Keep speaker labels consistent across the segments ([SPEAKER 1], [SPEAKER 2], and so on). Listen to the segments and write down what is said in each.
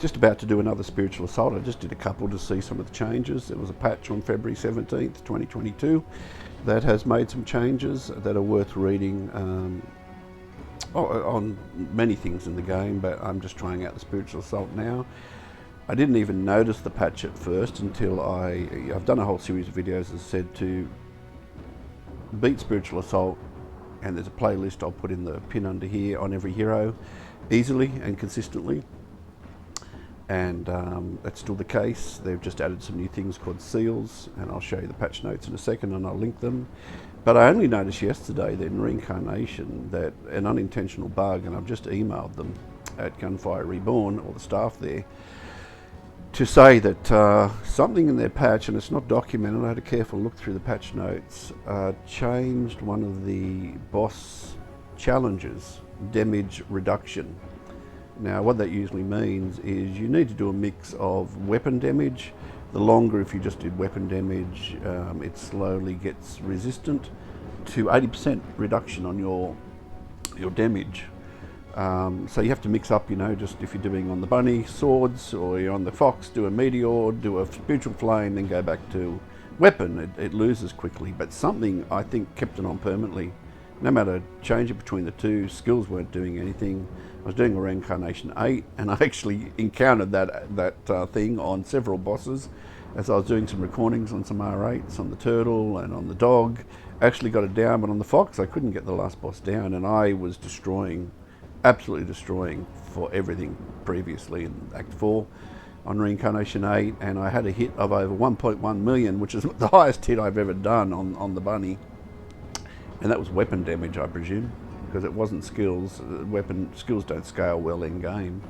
[SPEAKER 1] just about to do another Spiritual Assault. I just did a couple to see some of the changes. There was a patch on February 17th, 2022 that has made some changes that are worth reading on many things in the game, but I'm just trying out the Spiritual Assault now. I didn't even notice the patch at first until I've done a whole series of videos, as I said, to beat Spiritual Assault, and there's a playlist I'll put in the pin under here on every hero easily and consistently, and that's still the case. They've just added some new things called seals, and I'll show you the patch notes in a second and I'll link them. But I only noticed yesterday that in Reincarnation that an unintentional bug, and I've just emailed them at Gunfire Reborn, or the staff there, to say that something in their patch, and it's not documented, I had a careful look through the patch notes, changed one of the boss challenges, damage reduction. Now what that usually means is you need to do a mix of weapon damage. The longer, if you just did weapon damage, it slowly gets resistant to 80% reduction on your damage. So you have to mix up, you know, just if you're doing on the bunny, swords, or you're on the fox, do a meteor, do a spiritual flame, then go back to weapon. It loses quickly, but something I think kept it on permanently. No matter change it between the two, skills weren't doing anything. I was doing a Reincarnation 8, and I actually encountered that thing on several bosses as I was doing some recordings on some R8s, on the turtle and on the dog. I actually got it down, but on the fox I couldn't get the last boss down, and I was destroying, absolutely destroying for everything previously in Act 4 on Reincarnation 8, and I had a hit of over 1.1 million, which is the highest hit I've ever done on the bunny. And that was weapon damage, I presume, because it wasn't skills. Weapon skills don't scale well in game.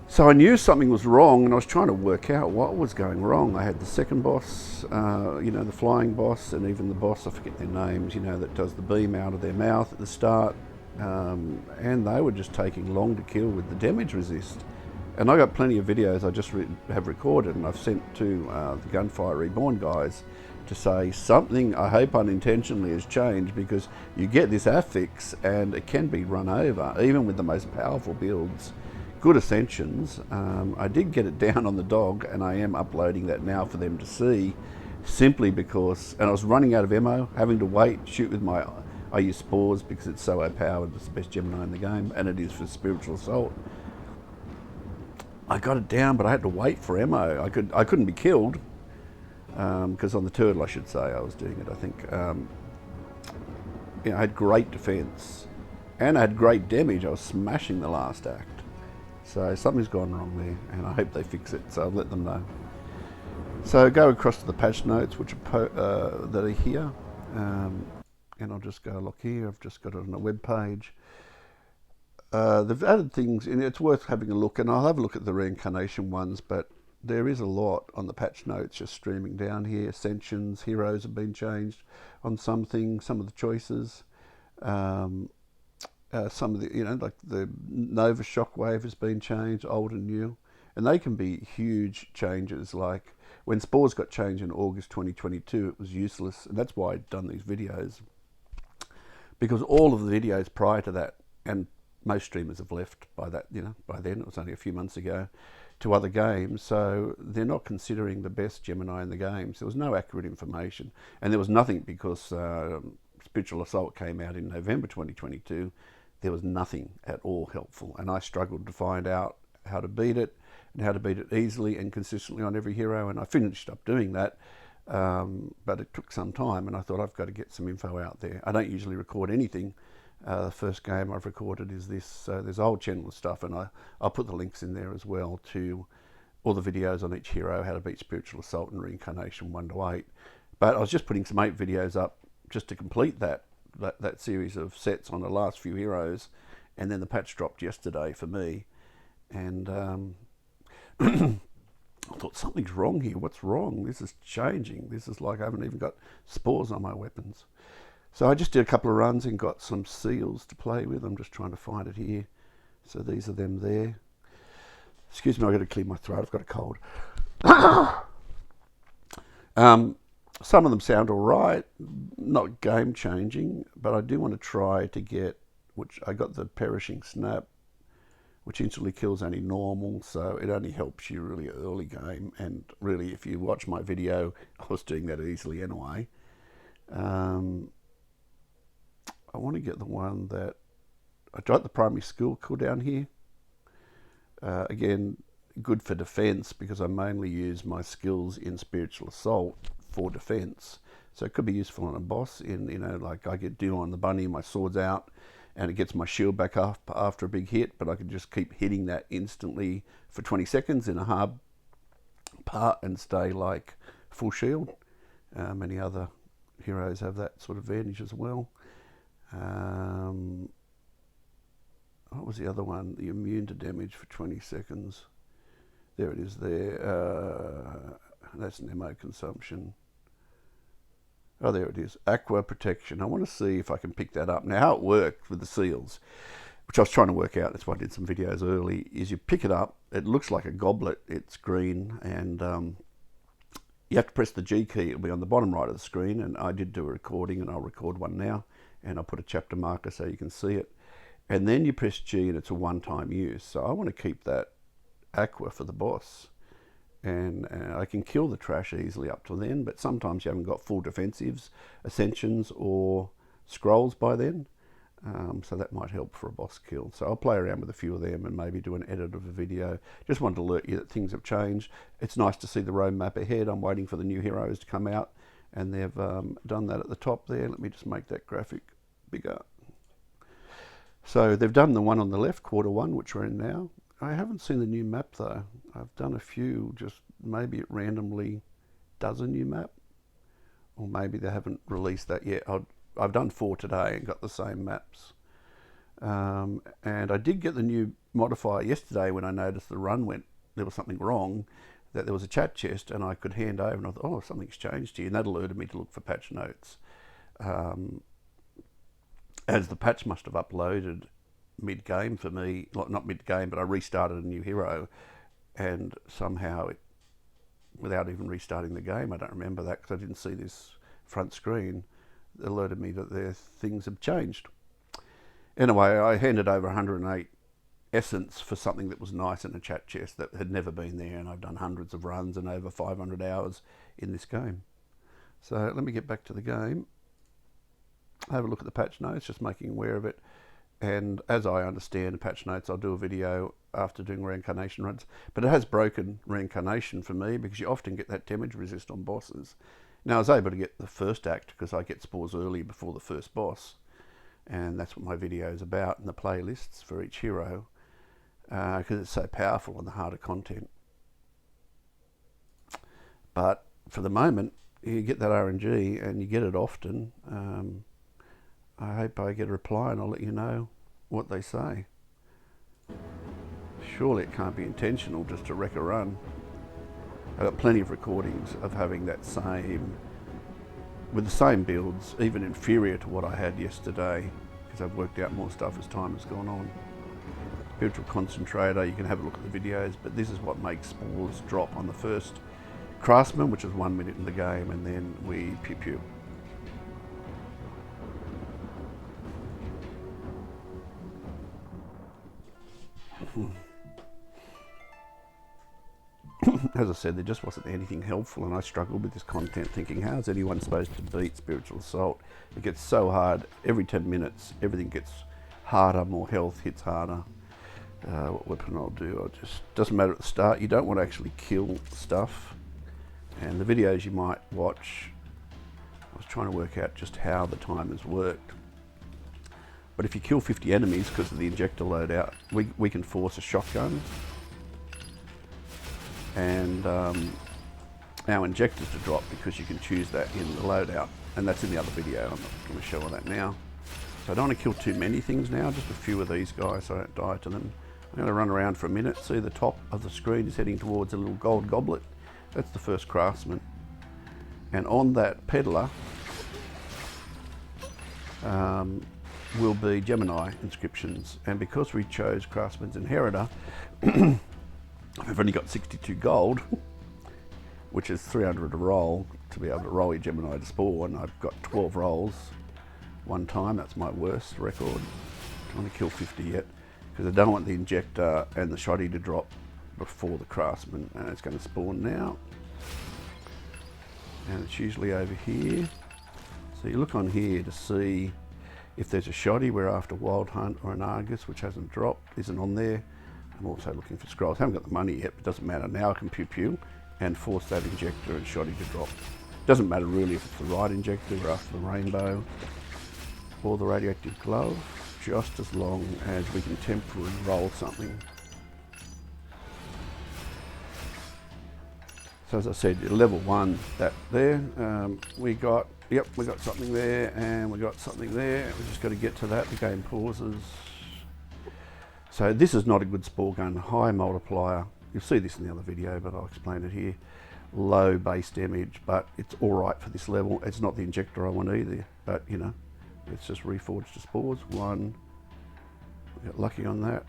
[SPEAKER 1] So I knew something was wrong, and I was trying to work out what was going wrong. I had the second boss, you know, the flying boss, and even the boss, I forget their names, you know, that does the beam out of their mouth at the start. And they were just taking long to kill with the damage resist. And I got plenty of videos I just have recorded, and I've sent to the Gunfire Reborn guys to say something, I hope unintentionally, has changed, because you get this affix and it can be run over, even with the most powerful builds, good ascensions. I did get it down on the dog, and I am uploading that now for them to see, simply because, and I was running out of ammo, having to wait, shoot with my, I use Spores because it's so overpowered, it's the best Gemini in the game, and it is for Spiritual Assault. I got it down, but I had to wait for ammo. I couldn't be killed, because on the turtle, I should say, I was doing it, I think. You know, I had great defense, and I had great damage. I was smashing the last act. So something's gone wrong there, and I hope they fix it, so I'll let them know. So go across to the patch notes, which are that are here, and I'll just go look here. I've just got it on a web page. They've added things, and it's worth having a look, and I'll have a look at the Reincarnation ones, but there is a lot on the patch notes just streaming down here. Ascensions, heroes have been changed on some things, some of the choices. Some of the, you know, like the Nova Shockwave has been changed, old and new. And they can be huge changes. Like when Spores got changed in August 2022, it was useless. And that's why I'd done these videos. Because all of the videos prior to that, and most streamers have left by that, you know, by then, it was only a few months ago, to other games, so they're not considering the best Gemini in the games. There was no accurate information, and there was nothing, because Spiritual Assault came out in November 2022. There was nothing at all helpful, and I struggled to find out how to beat it, and how to beat it easily and consistently on every hero, and I finished up doing that, but it took some time, and I thought I've got to get some info out there. I don't usually record anything. The first game I've recorded is this, so there's a whole channel of stuff, and I'll put the links in there as well to all the videos on each hero, how to beat Spiritual Assault and Reincarnation 1 to 8. But I was just putting some 8 videos up just to complete that series of sets on the last few heroes, and then the patch dropped yesterday for me, and I thought something's wrong here. What's wrong? This is changing. This is like I haven't even got spores on my weapons. So I just did a couple of runs and got some seals to play with. I'm just trying to find it here. So these are them there. Excuse me, I've got to clear my throat. I've got a cold. Some of them sound all right, not game changing, but I do want to try to get, which I got the Perishing Snap which instantly kills any normal, so it only helps you really early game. And really, if you watch my video, I was doing that easily anyway. I want to get the one that I got the primary skill cooldown here. Again, good for defense because I mainly use my skills in Spiritual Assault for defense. So it could be useful on a boss in, you know, like I get deal on the bunny, my sword's out, and it gets my shield back up after a big hit, but I can just keep hitting that instantly for 20 seconds in a hard part and stay like full shield. Many other heroes have that sort of advantage as well. What was the other one? The immune to damage for 20 seconds. There it is there. That's an ammo consumption. Oh, there it is. Aqua protection. I want to see if I can pick that up. Now, how it works with the seals, which I was trying to work out, that's why I did some videos early, is you pick it up. It looks like a goblet. It's green, and you have to press the G key. It'll be on the bottom right of the screen, and I did do a recording, and I'll record one now, and I'll put a chapter marker so you can see it. And then you press G, and it's a one-time use. So I want to keep that aqua for the boss. And I can kill the trash easily up to then, but sometimes you haven't got full defensives, ascensions, or scrolls by then. So that might help for a boss kill. So I'll play around with a few of them and maybe do an edit of a video. Just wanted to alert you that things have changed. It's nice to see the roadmap ahead. I'm waiting for the new heroes to come out, and they've done that at the top there. Let me just make that graphic bigger. So they've done the one on the left, Q1, which we're in now. I haven't seen the new map though. I've done a few, just maybe it randomly does a new map, or maybe they haven't released that yet. I've done 4 today and got the same maps. And I did get the new modifier yesterday when I noticed the run went, there was something wrong, that there was a chat chest and I could hand over, and I thought, oh, something's changed here, and that alerted me to look for patch notes. As the patch must have uploaded mid-game for me, not mid-game, but I restarted a new hero, and somehow it, without even restarting the game, I don't remember that because I didn't see this front screen, it alerted me that their things have changed. Anyway, I handed over 108 essence for something that was nice in a chat chest that had never been there, and I've done hundreds of runs and over 500 hours in this game. So let me get back to the game, have a look at the patch notes, just making aware of it. And as I understand the patch notes, I'll do a video after doing Reincarnation runs. But it has broken Reincarnation for me because you often get that damage resist on bosses. Now I was able to get the first act because I get spores early before the first boss. And that's what my video is about in the playlists for each hero. Because it's so powerful on the harder content. But for the moment, you get that RNG and you get it often. I hope I get a reply and I'll let you know what they say. Surely it can't be intentional just to wreck a run. I've got plenty of recordings of having that same, with the same builds, even inferior to what I had yesterday, because I've worked out more stuff as time has gone on. Spiritual Concentrator, you can have a look at the videos, but this is what makes spores drop on the first Craftsman, which is 1 minute in the game, and then we pew pew. As I said, there just wasn't anything helpful, and I struggled with this content thinking, how is anyone supposed to beat Spiritual Assault? It gets so hard. Every 10 minutes, everything gets harder, more health hits harder. What weapon I'll do, doesn't matter at the start. You don't want to actually kill stuff. And the videos you might watch, I was trying to work out just how the timers worked. But if you kill 50 enemies because of the injector loadout, we can force a shotgun and our injectors to drop because you can choose that in the loadout. And that's in the other video. I'm not going to show all that now. So I don't want to kill too many things now, just a few of these guys so I don't die to them. I'm going to run around for a minute. See the top of the screen is heading towards a little gold goblet. That's the first Craftsman. And on that Peddler will be Gemini inscriptions. And because we chose Craftsman's Inheritor, I've only got 62 gold, which is 300 a roll to be able to roll your Gemini to spore, and I've got 12 rolls one time. That's my worst record. I'm trying to kill 50 yet, because I don't want the injector and the shoddy to drop before the craftsman. And it's going to spawn now, and it's usually over here. So you look on here to see if there's a shoddy. We're after Wild Hunt or an Argus, which hasn't dropped, isn't on there. I'm also looking for scrolls. I haven't got the money yet, but it doesn't matter. Now I can pew and force that injector and shoddy to drop. Doesn't matter really if it's the right injector. We're after the rainbow or the radioactive glove, just as long as we can temporarily roll something. So as I said, level 1, that there, we got something there, and we got something there. We just got to get to that. The game pauses. So this is not a good spore gun. High multiplier. You'll see this in the other video, but I'll explain it here. Low base damage, but it's all right for this level. It's not the injector I want either, but you know, let's just reforge the spores. 1, we got lucky on that.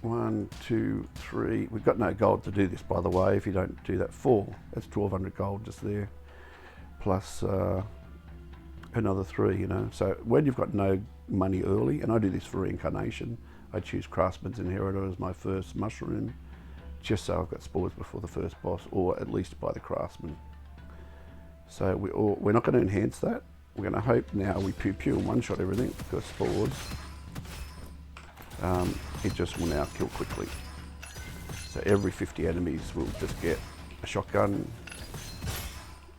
[SPEAKER 1] 1, 2, 3. We've got no gold to do this, by the way. If you don't do that, 4. That's 1200 gold just there, plus another 3. You know, so when you've got no money early, and I do this for Reincarnation, I choose Craftsman's Inheritor as my first mushroom, just so I've got spores before the first boss, or at least by the craftsman. So we're not going to enhance that. We're going to hope now we pew and one-shot everything, because spores, it just will now kill quickly. So every 50 enemies will just get a shotgun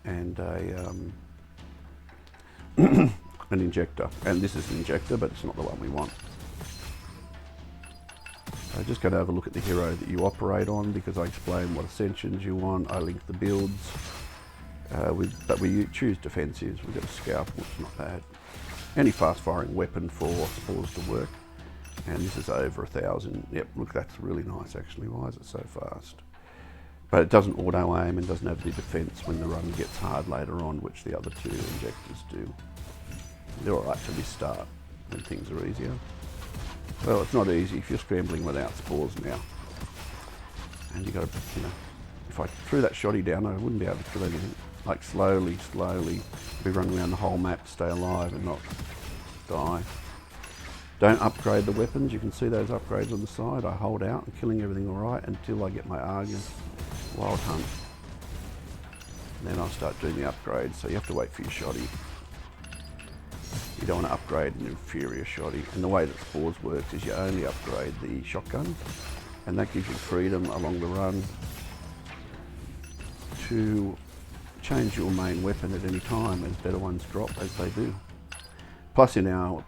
[SPEAKER 1] and a an injector. And this is an injector, but it's not the one we want. So just going to have a look at the hero that you operate on, because I explain what ascensions you want. I link the builds, but we choose defensives. We've got a scalpel, it's not bad. Any fast firing weapon for spores to work. And this is over 1,000. Yep, look, that's really nice actually. Why is it so fast? But it doesn't auto aim and doesn't have the defense when the run gets hard later on, which the other 2 injectors do. They're alright to this start when things are easier. Well, it's not easy if you're scrambling without spores now. And you got to, you know, if I threw that shoddy down, I wouldn't be able to kill anything. Like slowly, we run around the whole map to stay alive and not die. Don't upgrade the weapons. You can see those upgrades on the side. I hold out and killing everything alright until I get my Argus, Wild Hunt. And then I'll start doing the upgrades. So you have to wait for your shoddy. You don't want to upgrade an inferior shoddy. And the way that spores works is you only upgrade the shotgun, and that gives you freedom along the run to change your main weapon at any time as better ones drop, as they do. Plus in our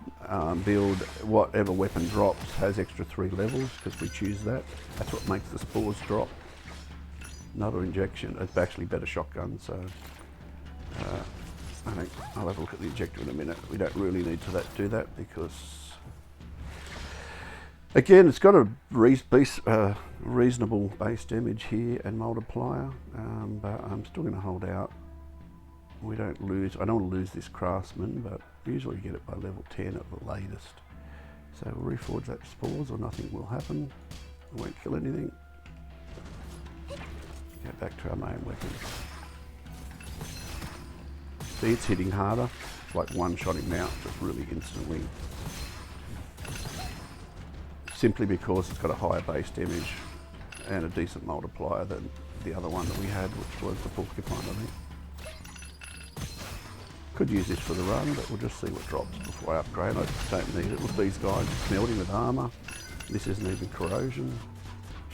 [SPEAKER 1] build, whatever weapon drops has extra 3 levels, because we choose that. That's what makes the spores drop. Another injection. It's actually better shotgun, so I think I'll have a look at the injector in a minute. We don't really need to do that, because again, it's got a reasonable base damage here and multiplier, but I'm still going to hold out. We don't lose. I don't want to lose this craftsman, but usually you get it by level 10 at the latest. So we'll reforge that spores, or nothing will happen. It won't kill anything. Get back to our main weapon. See, it's hitting harder. It's like one-shotting now, just really instantly. Simply because it's got a higher base damage and a decent multiplier than the other one that we had, which was the porcupine, I think. Could use this for the run, but we'll just see what drops before I upgrade. I just don't need it. Look, these guys are smelting with armour. This isn't even corrosion.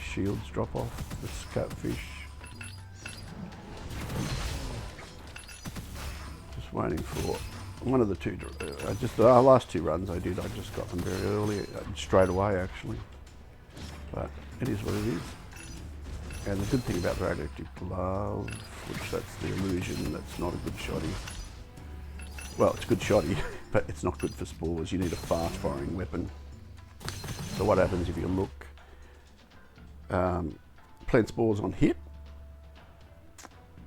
[SPEAKER 1] Shields drop off. The catfish. Just waiting for one of the 2. Our last 2 runs I did, I just got them very early, straight away actually. But it is what it is. And the good thing about the radioactive glove, which that's the illusion, that's not a good shoddy. Well, it's a good shoddy, but it's not good for spores. You need a fast-firing weapon. So what happens if you look, plant spores on hit,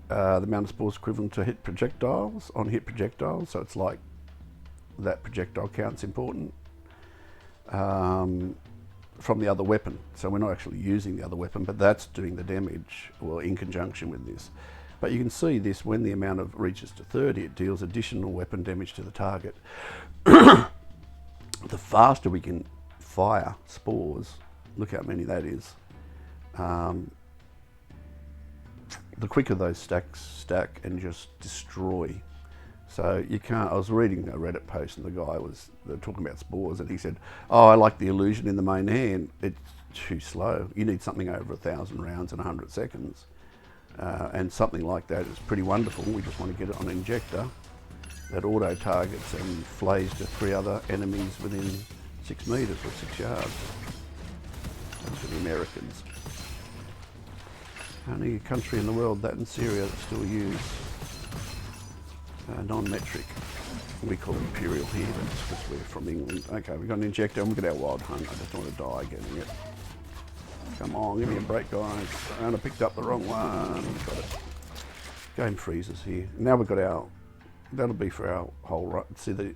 [SPEAKER 1] the amount of spores equivalent to hit projectiles on hit projectiles, so it's like that projectile count's important, from the other weapon. So we're not actually using the other weapon, but that's doing the damage, or in conjunction with this. But you can see this, when the amount of reaches to 30, it deals additional weapon damage to the target. The faster we can fire spores, Look how many that is. The quicker those stacks stack and just destroy. So you can't, I was reading a Reddit post and the guy was talking about spores and he said, oh, I like the illusion in the main hand. It's too slow. You need something over 1,000 rounds in 100 seconds. And something like that is pretty wonderful. We just want to get it on an injector that auto targets and flays to 3 other enemies within 6 meters or 6 yards. That's for the Americans. Only country in the world, that and Syria, that still use non-metric. We call it imperial here, that's because we're from England. Okay, we've got an injector and we've got our wild hunt. I just want to die getting it. Come on, give me a break, guys. And I picked up the wrong one. Got it. Game freezes here. Now we've got our, that'll be for our whole run. See,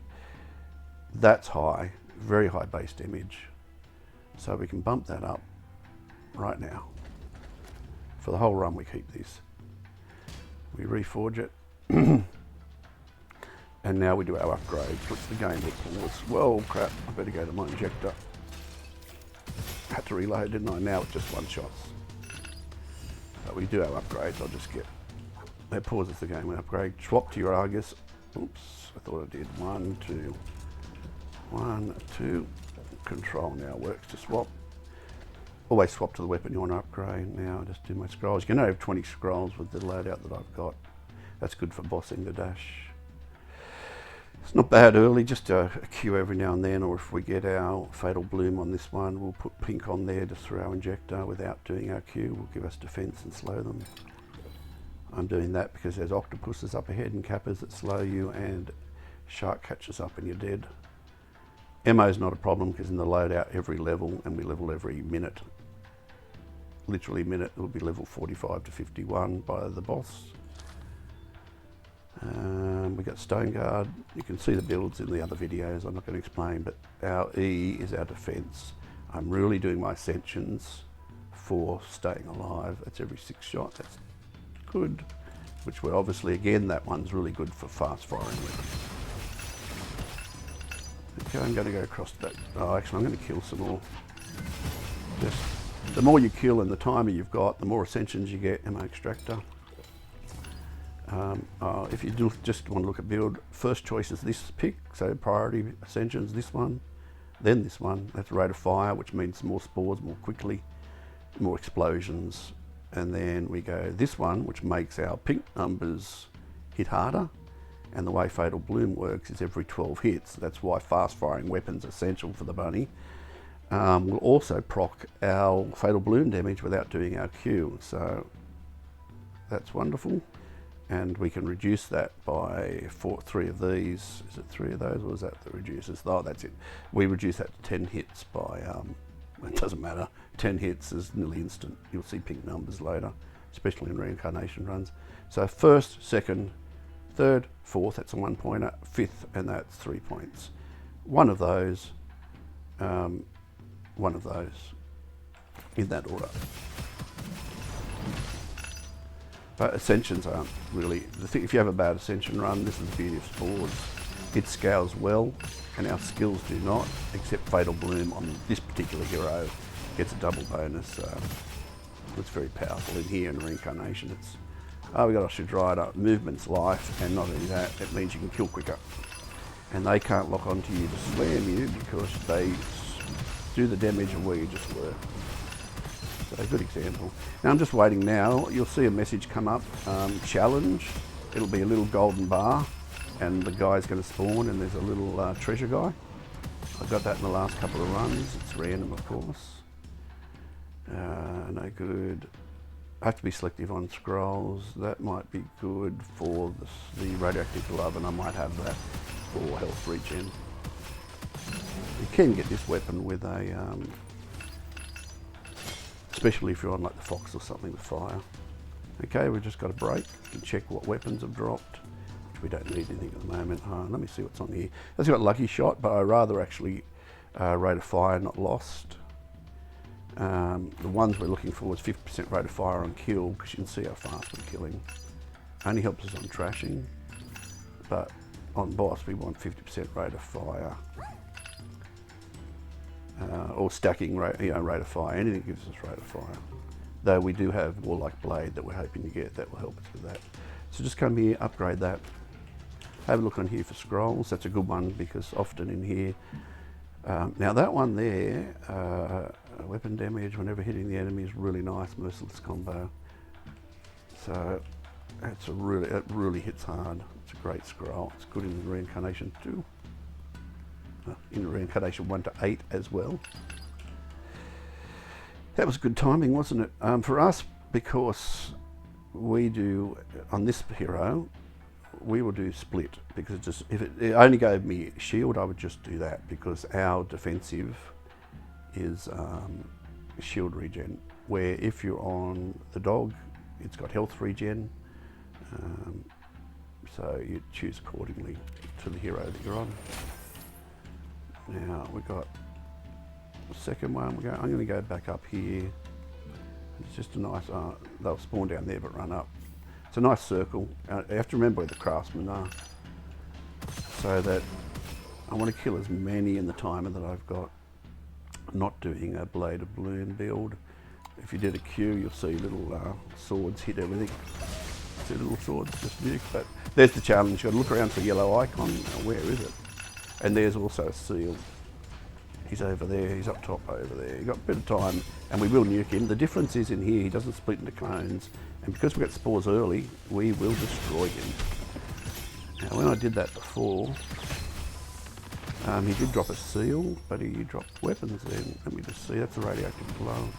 [SPEAKER 1] that's high, very high base damage. So we can bump that up right now. For the whole run we keep this. We reforge it. And now we do our upgrades, which the game was, well, crap, I better go to my injector. Had to reload, didn't I? Now it's just one shots. But we do our upgrades, I'll just get, that pauses the game and upgrade. Swap to your Argus. Oops, I thought I did. 1, 2. 1, 2. Control now works to swap. Always swap to the weapon you want to upgrade. Now I just do my scrolls. You can only have 20 scrolls with the loadout that I've got. That's good for bossing the dash. It's not bad early, just a Q every now and then, or if we get our Fatal Bloom on this one, we'll put pink on there just through our injector without doing our Q. Will give us defense and slow them. I'm doing that because there's octopuses up ahead and kappas that slow you, and shark catches up and you're dead. Ammo is not a problem because in the loadout every level, and we level every minute. Literally a minute, it will be level 45 to 51 by the boss. We got Stone Guard. You can see the builds in the other videos. I'm not going to explain, but our E is our defense. I'm really doing my ascensions for staying alive. That's every 6 shots. That's good. Which we're obviously, again, that one's really good for fast firing weapons. Okay, I'm going to go across that. Oh, actually, I'm going to kill some more. Just the more you kill and the timer you've got, the more ascensions you get. Ammo extractor. If you do just want to look at build, first choice is this pick, so priority ascensions, this one, then this one. That's rate of fire, which means more spores more quickly, more explosions, and then we go this one, which makes our pink numbers hit harder. And the way Fatal Bloom works is every 12 hits. That's why fast firing weapons are essential for the bunny. We'll also proc our Fatal Bloom damage without doing our Q, so that's wonderful. And we can reduce that by 3 of these. Is it 3 of those, or is that the reduces? Oh, that's it. We reduce that to 10 hits by, it doesn't matter. 10 hits is nearly instant. You'll see pink numbers later, especially in Reincarnation runs. So first, second, third, fourth, that's a 1 pointer. Fifth, and that's 3 points. One of those, in that order. But ascensions aren't really, if you have a bad ascension run, this is the beauty of Spores. It scales well, and our skills do not, except Fatal Bloom on this particular hero gets a double bonus. It's very powerful in here in Reincarnation. It's, we got a Shadrider, movement's life, and not only that, it means you can kill quicker. And they can't lock onto you to slam you because they do the damage of where you just were. A good example. Now I'm just waiting now. You'll see a message come up, challenge. It'll be a little golden bar and the guy's going to spawn and there's a little treasure guy. I got that in the last couple of runs. It's random, of course. No good. I have to be selective on scrolls. That might be good for the radioactive glove, and I might have that for health regen. You can get this weapon with a especially if you're on like the Fox or something with fire. Okay, we've just got a break to check what weapons have dropped, which we don't need anything at the moment. Let me see what's on here. That's got Lucky Shot, but I rather actually rate of fire, not lost. The ones we're looking for is 50% rate of fire on kill, because you can see how fast we're killing. Only helps us on trashing, but on boss we want 50% rate of fire. or stacking rate of fire. Anything that gives us rate of fire. Though we do have Warlike Blade that we're hoping to get, that will help us with that. So just come here, upgrade that. Have a look on here for scrolls. That's a good one because often in here, now that one there, weapon damage whenever hitting the enemy is really nice, merciless combo. So that's it really hits hard. It's a great scroll. It's good in Reincarnation too. In Reincarnation 1 to 8 as well. That was good timing, wasn't it? For us, because we do, on this hero, we will do split, because if it only gave me shield, I would just do that, because our defensive is shield regen, where if you're on the dog, it's got health regen, so you choose accordingly to the hero that you're on. Now we've got the second one. I'm going to go back up here. It's just a nice, they'll spawn down there but run up. It's a nice circle. You have to remember where the craftsmen are, so that I want to kill as many in the timer that I've got. I'm not doing a Blade of Bloom build. If you did a Q, you'll see little swords hit everything. See little swords just nuke, but there's the challenge. You've got to look around for a yellow icon. Where is it? And there's also a seal. He's over there, he's up top over there. You've got a bit of time, and we will nuke him. The difference is in here, he doesn't split into cones, and because we got spores early, we will destroy him. Now, when I did that before, he did drop a seal, but he dropped weapons then. Let me just see, that's a radioactive glove.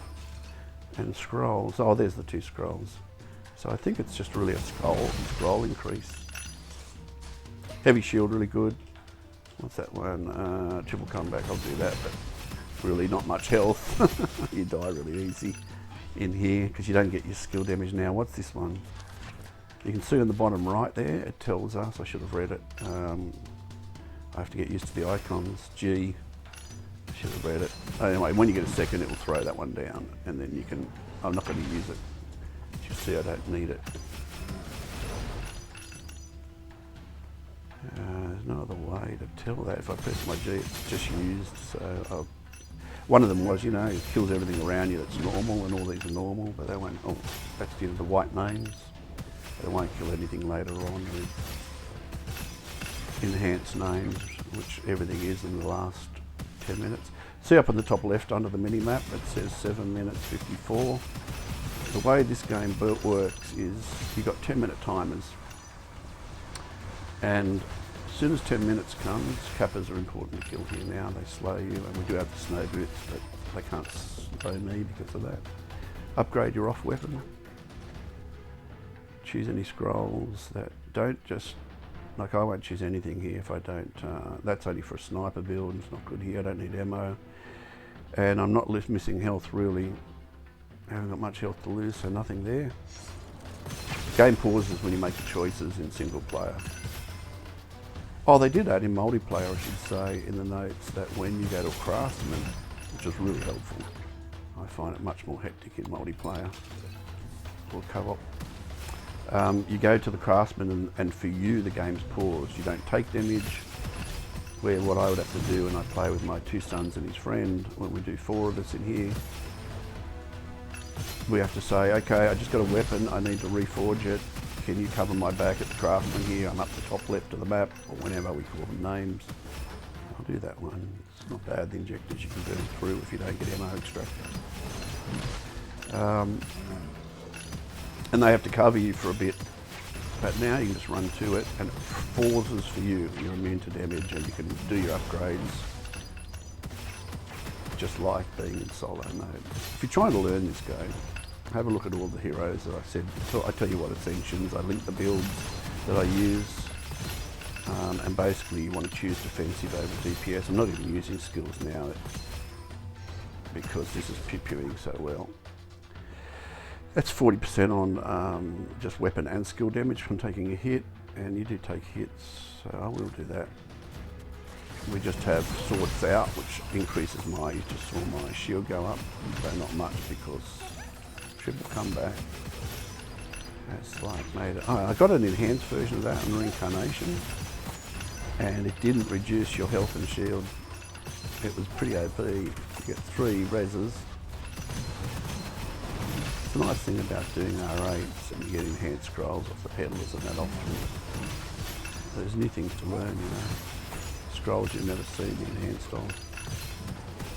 [SPEAKER 1] And scrolls, oh, there's the 2 scrolls. So I think it's just really a scroll increase. Heavy shield, really good. What's that one? Triple comeback, I'll do that, but really not much health. You die really easy in here because you don't get your skill damage now. What's this one? You can see on the bottom right there, it tells us, I should have read it. I have to get used to the icons. G, I should have read it. Anyway, when you get a second, it will throw that one down, and then you can, I'm not going to use it. You see I don't need it. There's no other way to tell that. If I press my G, it's just used. So one of them was, you know, it kills everything around you that's normal, and all these are normal, but they won't. Oh, that's the end of the white names. They won't kill anything later on with enhanced names, which everything is in the last 10 minutes. See up on the top left under the mini map, it says 7 minutes 54. The way this game works is you've got 10-minute timers. And as soon as 10 minutes comes, Kappas are important to kill here now. They slow you, and we do have the snow boots, but they can't slow me because of that. Upgrade your off weapon. Choose any scrolls that don't just, like I won't choose anything here if I don't, that's only for a sniper build, it's not good here, I don't need ammo. And I'm not missing health really. I haven't got much health to lose, so nothing there. Game pauses when you make the choices in single player. Oh, they did add in multiplayer, I should say, in the notes, that when you go to a craftsman, which is really helpful. I find it much more hectic in multiplayer or co-op. You go to the craftsman and for you the game's paused. You don't take damage, where what I would have to do when I play with my 2 sons and his friend, when we do 4 of us in here, we have to say, okay, I just got a weapon, I need to reforge it. Can you cover my back at the craftsman here? I'm up the top left of the map, or whenever we call them names. I'll do that one. It's not bad, the injectors you can burn through if you don't get ammo extractor. And they have to cover you for a bit. But now you can just run to it, and it pauses for you. You're immune to damage, and you can do your upgrades just like being in solo mode. If you're trying to learn this game, have a look at all the heroes that I said. I tell you what ascensions, I link the builds that I use, and basically you want to choose defensive over DPS. I'm not even using skills now because this is pew-pewing so well. That's 40% on just weapon and skill damage from taking a hit, and you do take hits, so I will do that. We just have swords out, which increases my, you just saw my shield go up, though not much because triple comeback. That's like made it. Oh, I got an enhanced version of that in Reincarnation, and it didn't reduce your health and shield. It was pretty OP. get 3 reses. The nice thing about doing R8s and you get enhanced scrolls off the Peddlers and that often. There's new things to learn, you know. Scrolls you've never seen enhanced on.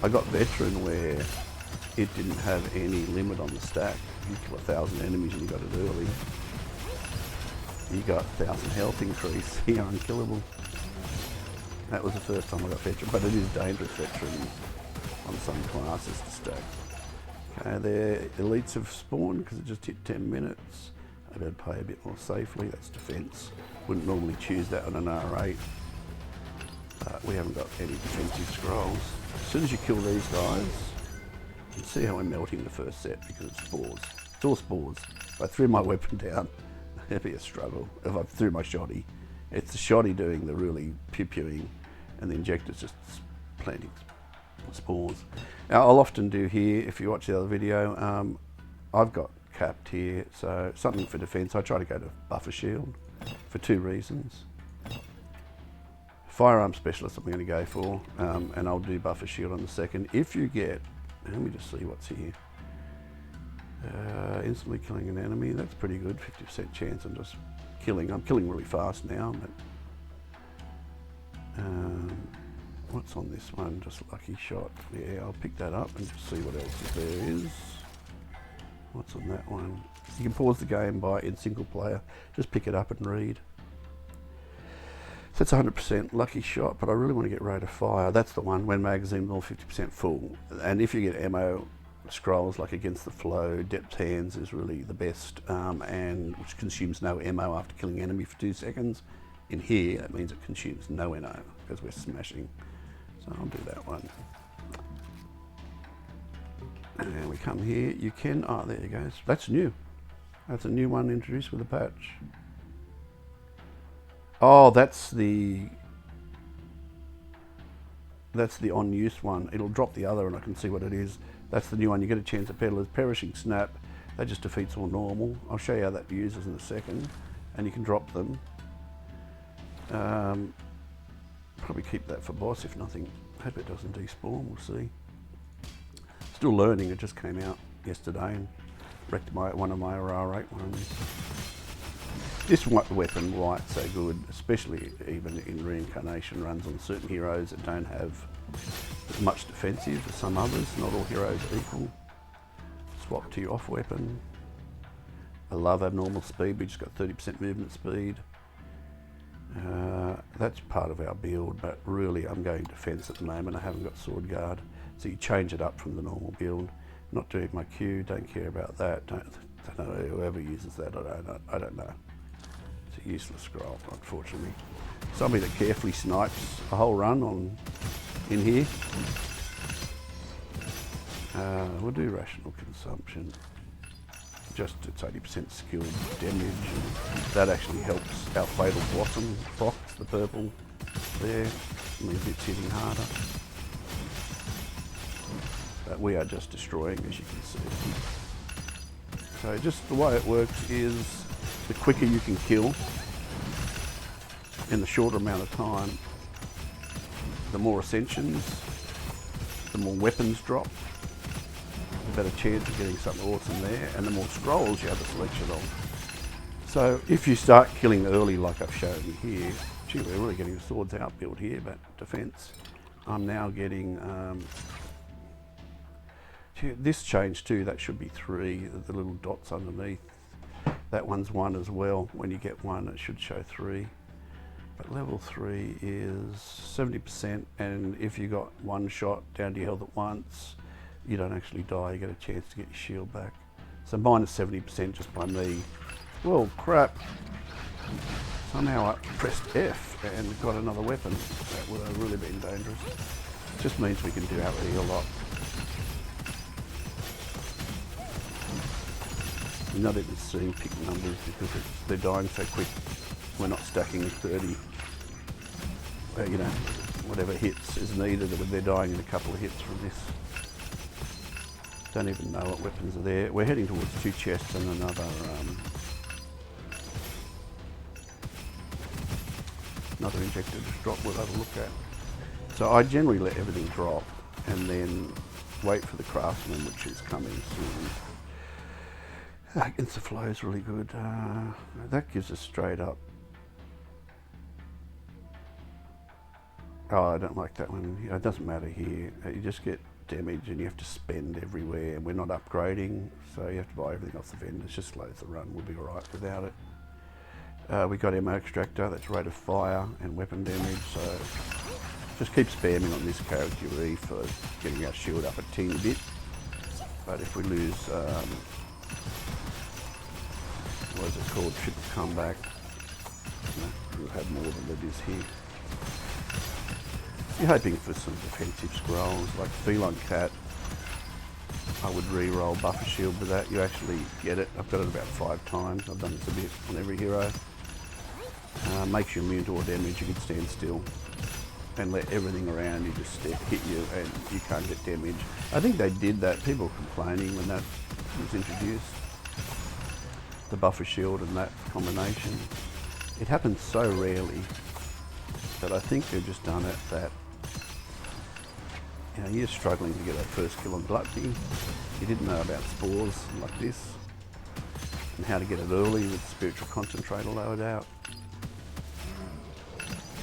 [SPEAKER 1] I got Veteran where it didn't have any limit on the stack. You kill 1,000 enemies and you got it early. You got 1,000 health increase. You're unkillable. That was the first time I got Veteran, but it is dangerous Veteran on some classes to stack. Okay, their elites have spawned because it just hit 10 minutes. I better play a bit more safely. That's defense. Wouldn't normally choose that on an R8. We haven't got any defensive scrolls. As soon as you kill these guys, you can see how we're melting the first set because it's spores. It's all spores. If I threw my weapon down, it'd be a struggle. If I threw my shotty, it's the shotty doing the really pew-pewing and the injector's just planting spores. Now I'll often do here, if you watch the other video, I've got capped here, so something for defense. I try to go to buffer shield for 2 reasons. Firearm specialist I'm going to go for, and I'll do buffer shield on the second. If you get, let me just see what's here. Instantly killing an enemy, that's pretty good, 50% chance I'm just killing. I'm killing really fast now, but what's on this one? Just lucky shot. Yeah, I'll pick that up and just see what else there is. What's on that one? You can pause the game by in single player, just pick it up and read. So that's 100% lucky shot, but I really want to get rate of fire. That's the one, when magazine all 50% full. And if you get ammo scrolls like against the flow, depth hands is really the best, and which consumes no ammo after killing enemy for 2 seconds. In here, that means it consumes no ammo because we're smashing. So I'll do that one. And we come here, you can, oh there you go, that's new. That's a new one introduced with a patch. Oh, that's the on use one. It'll drop the other and I can see what it is. That's the new one. You get a chance at Peddler's Perishing Snap. That just defeats all normal. I'll show you how that uses in a second. And you can drop them. Probably keep that for boss if nothing. Hope it doesn't despawn, we'll see. Still learning, it just came out yesterday and wrecked one of my R8 ones. This weapon, why it's so good, especially even in Reincarnation, runs on certain heroes that don't have as much defensive as some others. Not all heroes are equal. Swap to your off weapon. I love abnormal speed, we just got 30% movement speed. That's part of our build, but really I'm going defense at the moment. I haven't got sword guard, so you change it up from the normal build. Not doing my Q, don't care about that. Don't know whoever uses that. I don't know. It's a useless scroll, unfortunately. Somebody that carefully snipes a whole run in here. We'll do rational consumption. Just it's 80% skilled damage, and that actually helps our Fatal Blossom Fox, the purple there. It means it's hitting harder. But we are just destroying, as you can see. So just the way it works is the quicker you can kill in the shorter amount of time, the more ascensions, the more weapons drop, the better chance of getting something awesome there, and the more scrolls you have a selection of. So if you start killing early like I've shown you here, gee, we're really getting the swords out build here, but defense. I'm now getting, this changed too, that should be 3, the little dots underneath. That one's 1 as well. When you get 1, it should show 3. But level 3 is 70%, and if you got 1 shot down to your health at once, you don't actually die, you get a chance to get your shield back. So minus 70% just by me. Well, crap. Somehow I pressed F and got another weapon. That would have really been dangerous. Just means we can do our E a lot. You're not even seeing pick numbers because they're dying so quick. We're not stacking 30, you know, whatever hits is needed. They're dying in a couple of hits from this. Don't even know what weapons are there. We're heading towards 2 chests and another injector to drop we'll have a look at. So I generally let everything drop and then wait for the craftsman, which is coming soon. Against the flow is really good. That gives us straight up. Oh, I don't like that one. It doesn't matter here. You just get damage and you have to spend everywhere, and we're not upgrading, so you have to buy everything off the vendors. Just slows the run. We'll be alright without it. We got ammo extractor, that's rate of fire and weapon damage, so just keep spamming on this character for getting our shield up a teeny bit. But if we lose, what is it called, triple comeback, we'll have more than it is here. You're hoping for some defensive scrolls, like Feline Cat. I would re-roll buffer shield with that. You actually get it. I've got it about 5 times. I've done this a bit on every hero. Makes you immune to all damage. You can stand still and let everything around you just hit you and you can't get damage. I think they did that. People were complaining when that was introduced. The buffer shield and that combination. It happens so rarely that I think they've just done it that, you know, you're struggling to get that first kill on Gluttony. You didn't know about spores like this and how to get it early with the Spiritual Concentrator loadout.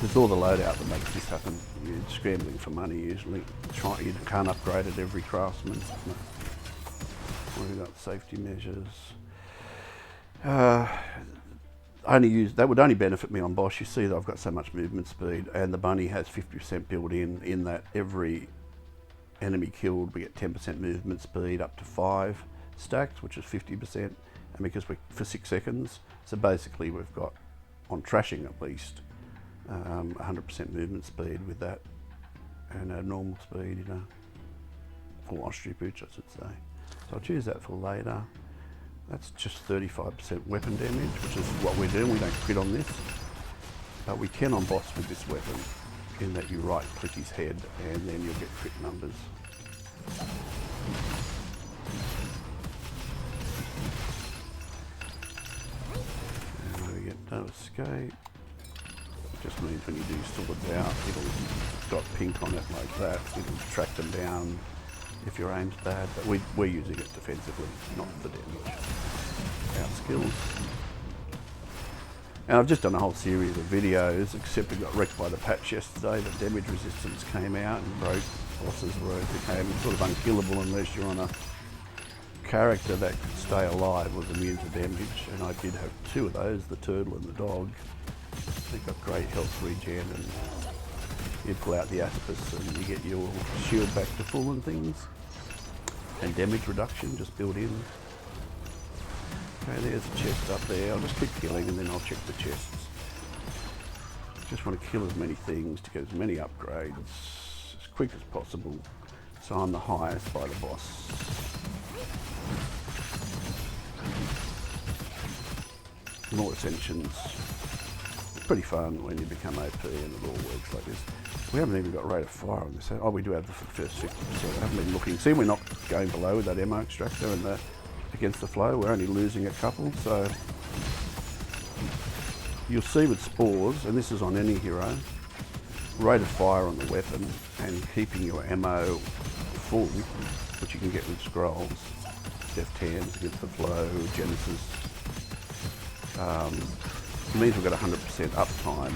[SPEAKER 1] It's all the loadout that makes this happen. You're scrambling for money usually. You can't upgrade it every craftsman. No. We've got safety measures. That would only benefit me on boss. You see that I've got so much movement speed, and the bunny has 50% built in that every enemy killed we get 10% movement speed up to 5 stacks, which is 50%, and because we're for 6 seconds, so basically we've got, on trashing at least, 100% movement speed with that, and a normal speed, you know, full ostrich boots I should say. So I'll choose that for later. That's just 35% weapon damage, which is what we're doing. We don't crit on this, but we can on boss with this weapon, in that you right click his head and then you'll get crit numbers. And we get no escape. Just means when you do swords out, it's got pink on it like that. It'll track them down if your aim's bad, but we're using it defensively, not for damage. Our skills. And I've just done a whole series of videos, except we got wrecked by the patch yesterday. The damage resistance came out and broke bosses where it became sort of unkillable unless you're on a character that could stay alive, was immune to damage. And I did have 2 of those, the turtle and the dog. They've got great health regen, and you pull out the Aspis and you get your shield back to full and things. And damage reduction just built in. Okay, there's a chest up there. I'll just keep killing and then I'll check the chests. Just want to kill as many things to get as many upgrades as quick as possible, so I'm the highest by the boss. More ascensions. Pretty fun when you become OP and it all works like this. We haven't even got rate of fire on this. Oh, we do have the first 50%. I haven't been looking. See, we're not going below with that ammo extractor and the against the flow. We're only losing a couple, so you'll see with spores, and this is on any hero, rate of fire on the weapon and keeping your ammo full, which you can get with scrolls, deft hands against the flow, Genesis. It means we've got 100% uptime,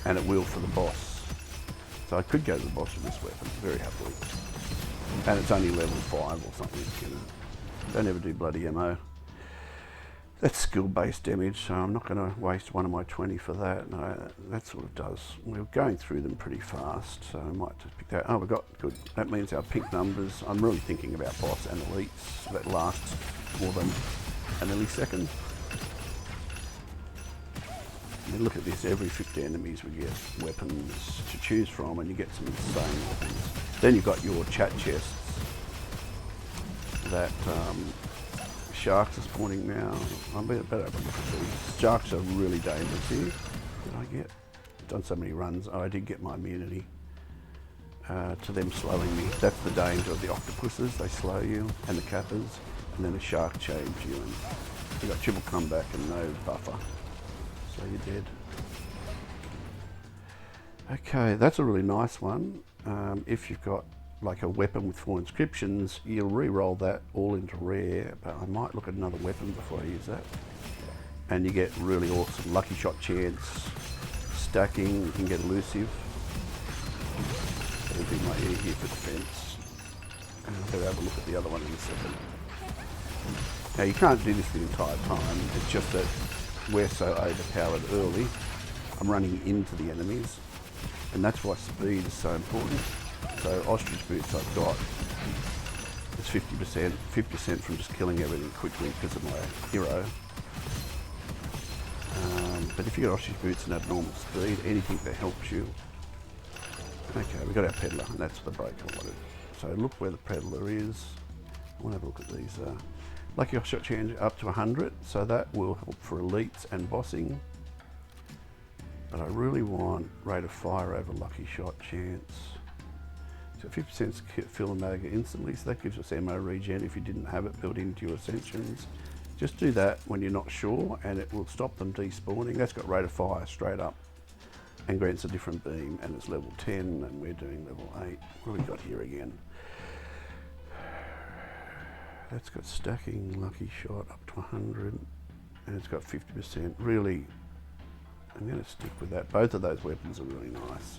[SPEAKER 1] and it will for the boss. So I could go to the boss with this weapon very happily. And it's only level 5 or something, you know. Don't ever do bloody ammo. That's skill-based damage, so I'm not going to waste one of my 20 for that. No, that sort of does. We're going through them pretty fast, so I might just pick that. Oh, we've got good. That means our pink numbers. I'm really thinking about boss and elites that last more than an millisecond. I mean, look at this, every 50 enemies we get weapons to choose from, and you get some insane weapons. Then you've got your chat chests that sharks are spawning now. I better have a look at these. Sharks are really dangerous here. Did I get? I've done so many runs. Oh, I did get my immunity to them slowing me. That's the danger of the octopuses. They slow you, and the kappas, and then the shark change you, and you got triple comeback and no buffer. So you're dead. Okay, that's a really nice one. If you've got like a weapon with 4 inscriptions, you'll re-roll that all into rare, but I might look at another weapon before I use that. And you get really awesome lucky shot chance, stacking, you can get elusive. That'll be my air here for defense. And I'll better have a look at the other one in a second. Now you can't do this the entire time, it's just that we're so overpowered early. I'm running into the enemies, and that's why speed is so important. So ostrich boots I've got, it's 50% from just killing everything quickly because of my hero. But if you got ostrich boots and abnormal speed, anything that helps you. Okay, we got our Peddler, and that's the break I wanted. So look where the Peddler is. I want to have a look at these. Lucky shot chance up to 100, so that will help for elites and bossing. But I really want rate of fire over lucky shot chance. So 50% fill and mag instantly, so that gives us ammo regen if you didn't have it built into your ascensions. Just do that when you're not sure, and it will stop them despawning. That's got rate of fire straight up, and grants a different beam, and it's level 10, and we're doing level 8. What have we got here again? That's got stacking, lucky shot up to 100, and it's got 50%. Really, I'm going to stick with that. Both of those weapons are really nice.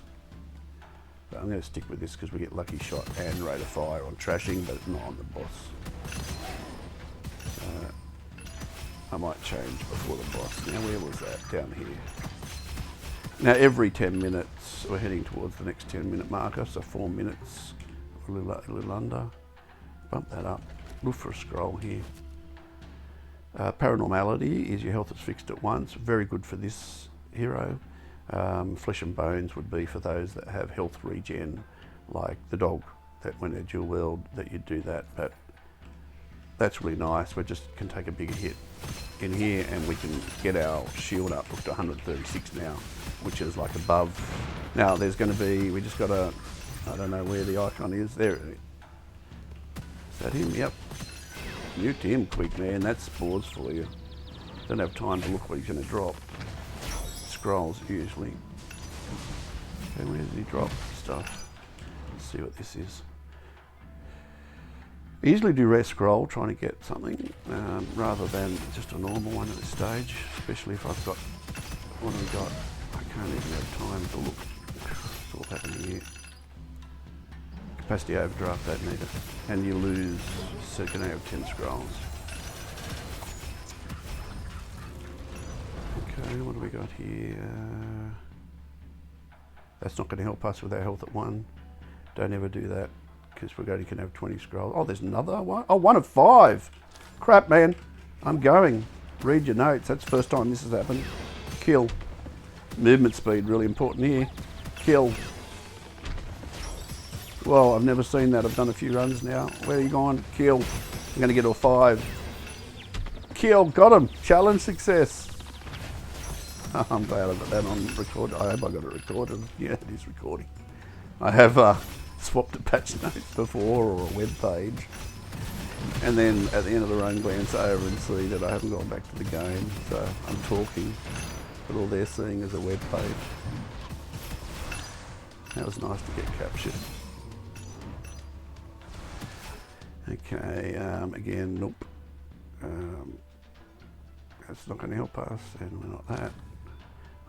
[SPEAKER 1] But I'm going to stick with this because we get lucky shot and rate of fire on trashing, but not on the boss. I might change before the boss. Now where was that? Down here. Now every 10 minutes, we're heading towards the next 10-minute marker, so 4 minutes, a little under. Bump that up. Look for a scroll here. Paranormality is your health is fixed at once. Very good for this hero. Flesh and bones would be for those that have health regen, like the dog, that when they're dual wield, that you do that. But that's really nice. We just can take a bigger hit in here, and we can get our shield up to 136 now, which is like above. Now there's going to be, we just got to, I don't know where the icon is. There it is. Is that him? Yep. Nuked him quick, man. That's spores for you. Don't have time to look what he's going to drop. Scrolls usually. Okay, where did he drop stuff? Let's see what this is. I usually do rare scroll, trying to get something rather than just a normal one at this stage, especially if I've got, what have we got? I can't even have time to look. What's all happening here? Capacity overdraft, don't need it. And you lose, so you can have 10 scrolls. Okay, what do we got here? That's not going to help us with our health at 1. Don't ever do that, because we're going to can have 20 scrolls. Oh, there's another one. Oh, 1 of 5. Crap, man. I'm going. Read your notes. That's the first time this has happened. Kill. Movement speed, really important here. Kill. Well, I've never seen that. I've done a few runs now. Where are you going? Kill. I'm going to get a 5. Kill. Got him. Challenge success. Oh, I'm glad I got that on record. I hope I got it recorded. Yeah, it is recording. I have swapped a patch note before, or a web page, and then at the end of the run glance over and see that I haven't gone back to the game, so I'm talking, but all they're seeing is a web page. That was nice to get captured. Okay, again, nope. That's not going to help us, and we're not that.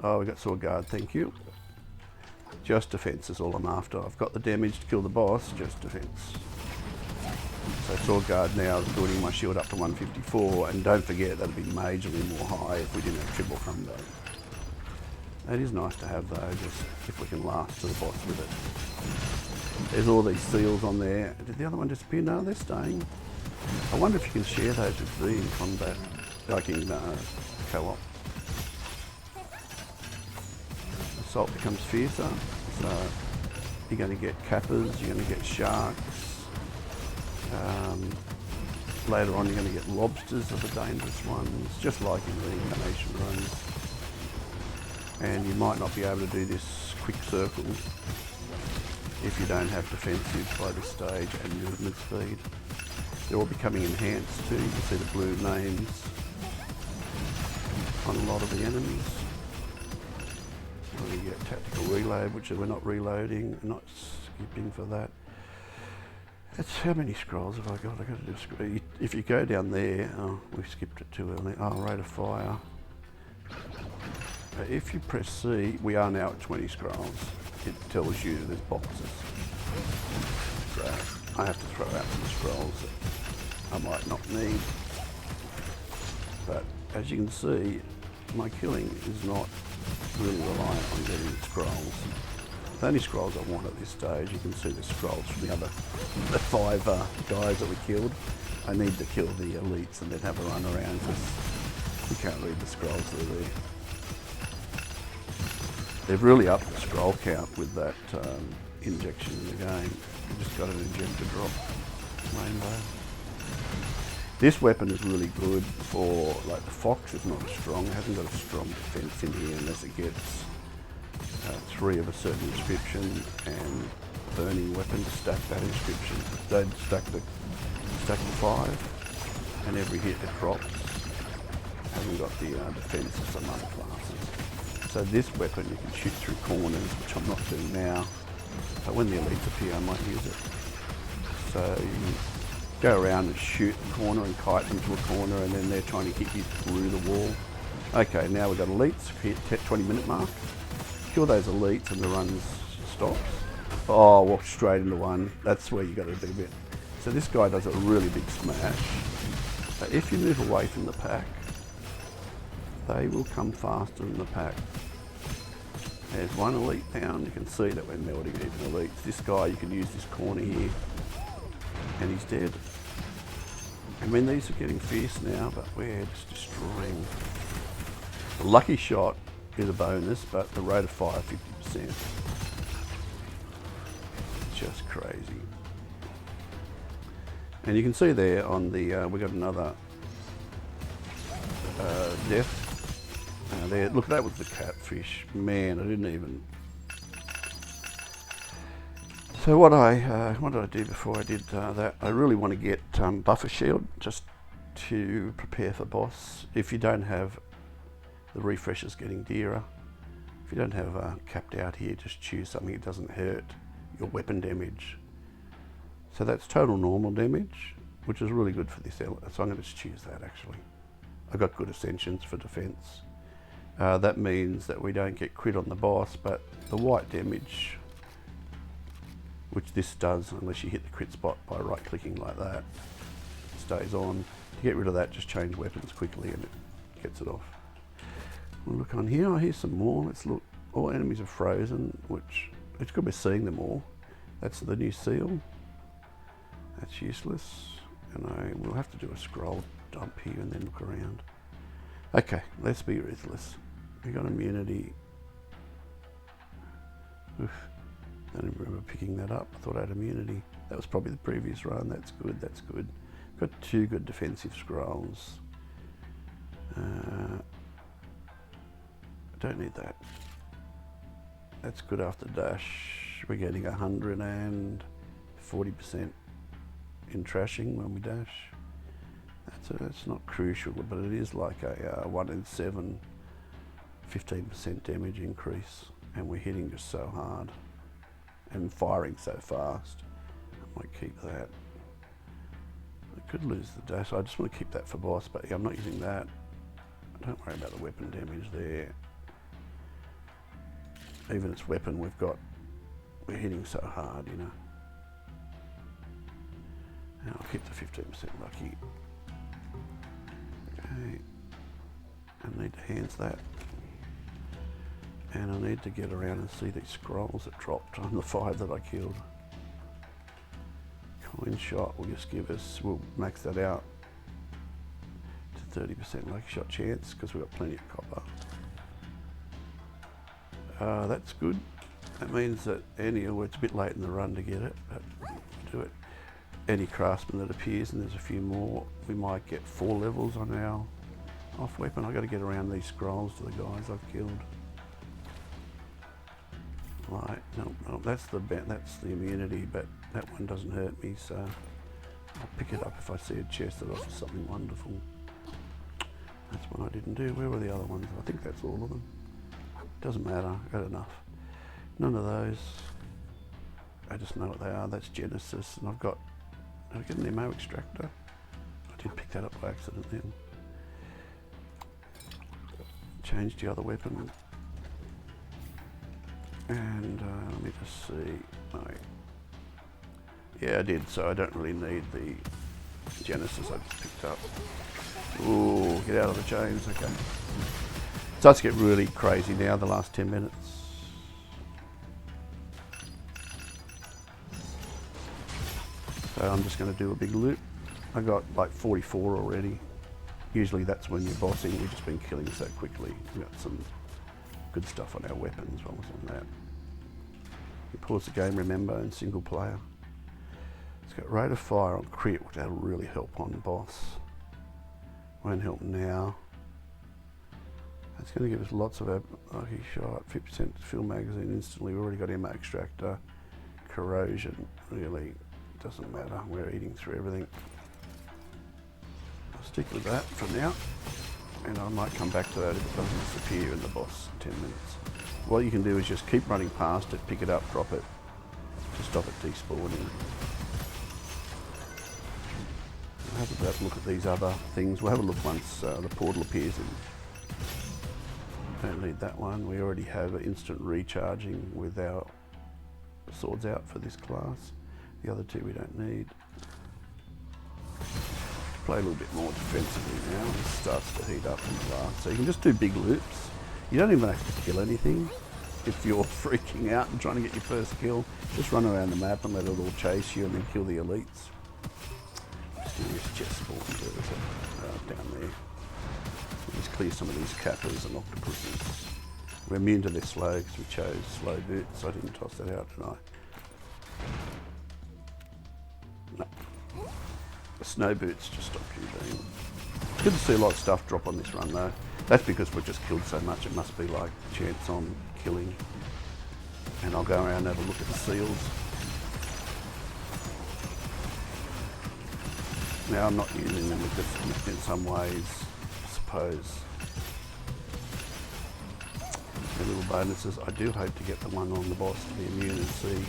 [SPEAKER 1] Oh, we got sword guard, thank you. Just defense is all I'm after. I've got the damage to kill the boss, just defense. So sword guard now is building my shield up to 154, and don't forget that'd be majorly more high if we didn't have triple combo. That is nice to have though, just if we can last to the boss with it. There's all these seals on there. Did the other one disappear? No, they're staying. I wonder if you can share those with V in combat, like in co-op. Assault becomes fiercer, so you're going to get kappas, you're going to get sharks. Later on you're going to get lobsters are the dangerous ones, just like in Reincarnation runs. And you might not be able to do this quick circle if you don't have defensive by this stage and movement speed. They're all becoming enhanced too. You can see the blue names on a lot of the enemies. We get tactical reload, which we're not reloading, not skipping for that. That's how many scrolls have I got? I got to do a scroll. If you go down there, oh, we skipped it too early. Oh, rate of fire. If you press C, we are now at 20 scrolls. It tells you there's boxes. So I have to throw out some scrolls that I might not need. But as you can see, my killing is not really reliant on getting scrolls. The only scrolls I want at this stage, you can see the scrolls from the 5 guys that we killed. I need to kill the elites and then have a run around because we can't read the scrolls that are there. They've really upped the scroll count with that injection in the game. We just got an injector drop, rainbow. This weapon is really good for, like, the fox is not as strong, it hasn't got a strong defense in here unless it gets 3 of a certain inscription and burning weapon to stack that inscription. They'd stack the 5 and every hit it drops. Hasn't got the defense of some other classes. So this weapon you can shoot through corners, which I'm not doing now, but when the elites appear I might use it. So you go around and shoot the corner and kite them to a corner and then they're trying to hit you through the wall. Okay, now we've got elites, hit 20-minute mark. Kill those elites and the run stops. Oh, walk straight into one. That's where you got to do a bit. So this guy does a really big smash. But if you move away from the pack, they will come faster than the pack. There's one elite down. You can see that we're melting even elites. This guy, you can use this corner here, and he's dead. I mean, these are getting fierce now, but we're just destroying. The lucky shot is a bonus, but the rate of fire 50%. Just crazy. And you can see there on the we got another death. There, look, that was the catfish. Man, I didn't even. So what did I do before I did that? I really want to get buffer shield just to prepare for boss. If you don't have the refreshers getting dearer. If you don't have capped out here, just choose something that doesn't hurt your weapon damage. So that's total normal damage, which is really good for this element. So I'm going to just choose that actually. I got good ascensions for defense. That means that we don't get crit on the boss, but the white damage, which this does unless you hit the crit spot by right clicking like that, stays on. To get rid of that, just change weapons quickly and it gets it off. We'll look on here. Oh, here's some more. Let's look. All enemies are frozen, which it's good we're seeing them all. That's the new seal. That's useless. And we'll have to do a scroll dump here and then look around. Okay, let's be ruthless. We got immunity. Oof. I don't remember picking that up. I thought I had immunity. That was probably the previous run. That's good, that's good. Got 2 good defensive scrolls. Don't need that. That's good after dash. We're getting 140% in trashing when we dash. That's not crucial, but it is like a 1 in 7, 15% damage increase, and we're hitting just so hard and firing so fast. I might keep that. I could lose the dash. I just want to keep that for boss, but yeah, I'm not using that. Don't worry about the weapon damage there. Even its weapon, we're hitting so hard, you know. And I'll keep the 15% lucky. Okay. I need to hands that. And I need to get around and see these scrolls that dropped on the 5 that I killed. Coin shot will just give us, we'll max that out to 30% lucky shot chance because we've got plenty of copper. That's good. That means that it's a bit late in the run to get it, but we'll do it. Any craftsman that appears, and there's a few more, we might get 4 levels on our off weapon. I've got to get around these scrolls to the guys I've killed. Right, no, that's the immunity, but that one doesn't hurt me, so I'll pick it up if I see a chest that offers something wonderful. That's one I didn't do. Where were the other ones? I think that's all of them. Doesn't matter, I got enough. None of those. I just know what they are. That's Genesis, and I've got Did I get an ammo extractor? I did pick that up by accident then. Change the other weapon. And let me just see. No. Yeah, I did, so I don't really need the Genesis I just picked up. Ooh, get out of the chains, okay. Starts to get really crazy now, the last 10 minutes. So I'm just going to do a big loop. I got like 44 already. Usually that's when you're bossing. We've just been killing so quickly. We've got some good stuff on our weapons while I was on that. You pause the game, remember, in single player. It's got rate of fire on crit, which that'll really help on boss. Won't help now. It's going to give us lots of lucky shot, 50% fill magazine instantly. We've already got ammo extractor. Corrosion really doesn't matter. We're eating through everything. I'll stick with that for now, and I might come back to that if it doesn't disappear in the boss in 10 minutes. What you can do is just keep running past it, pick it up, drop it, to stop it despawning. We'll have a look at these other things. We'll have a look once the portal appears in. Don't need that one. We already have instant recharging with our swords out for this class. The other two we don't need. Play a little bit more defensively now. This starts to heat up in the last. So you can just do big loops. You don't even have to kill anything. If you're freaking out and trying to get your first kill, just run around the map and let it all chase you and then kill the elites. Just do this chest spawn down there. Just clear some of these kappas and octopuses. We're immune to their slow because we chose slow boots. I didn't toss that out, did I? No. The snow boots just stop you being. Good to see a lot of stuff drop on this run though. That's because we've just killed so much. It must be like chance on killing. And I'll go around and have a look at the seals. Now I'm not using them because in some ways, I suppose, the little bonuses. I do hope to get the one on the boss to be immune and see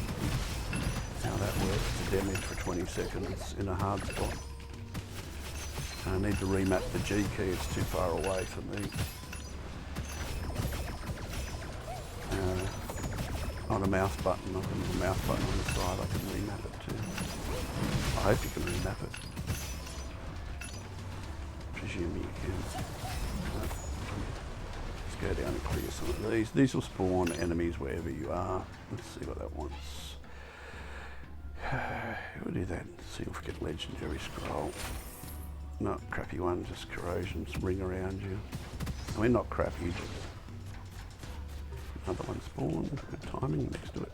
[SPEAKER 1] how that works. The damage for 20 seconds in a hard spot. I need to remap the G key, it's too far away for me. On a mouse button, I've got a little mouse button on the side, I can remap it too. I hope you can remap it. Presume you can. Let's go down and clear some of these. These will spawn enemies wherever you are. Let's see what that wants. We'll do that. See if we get legendary scroll. Not crappy one, just corrosions ring around you. I mean, not crappy, just another one spawned. Good timing next to it.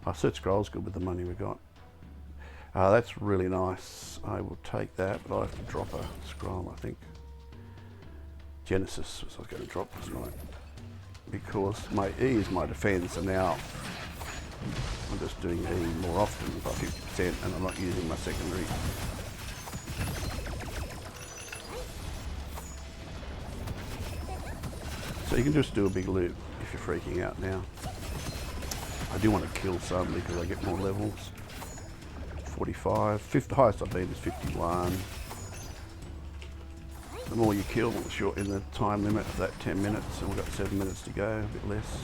[SPEAKER 1] Our search scroll's good with the money we got. That's really nice. I will take that, but I'll have to drop a scroll, I think. Genesis was I was going to drop, wasn't I? Because my E is my defense, and now I'm just doing E more often by 50%, and I'm not using my secondary. So you can just do a big loop if you're freaking out now. I do want to kill some because I get more levels. 45, the highest I've been is 51. The more you kill, short in the time limit of that 10 minutes, and we've got 7 minutes to go, a bit less.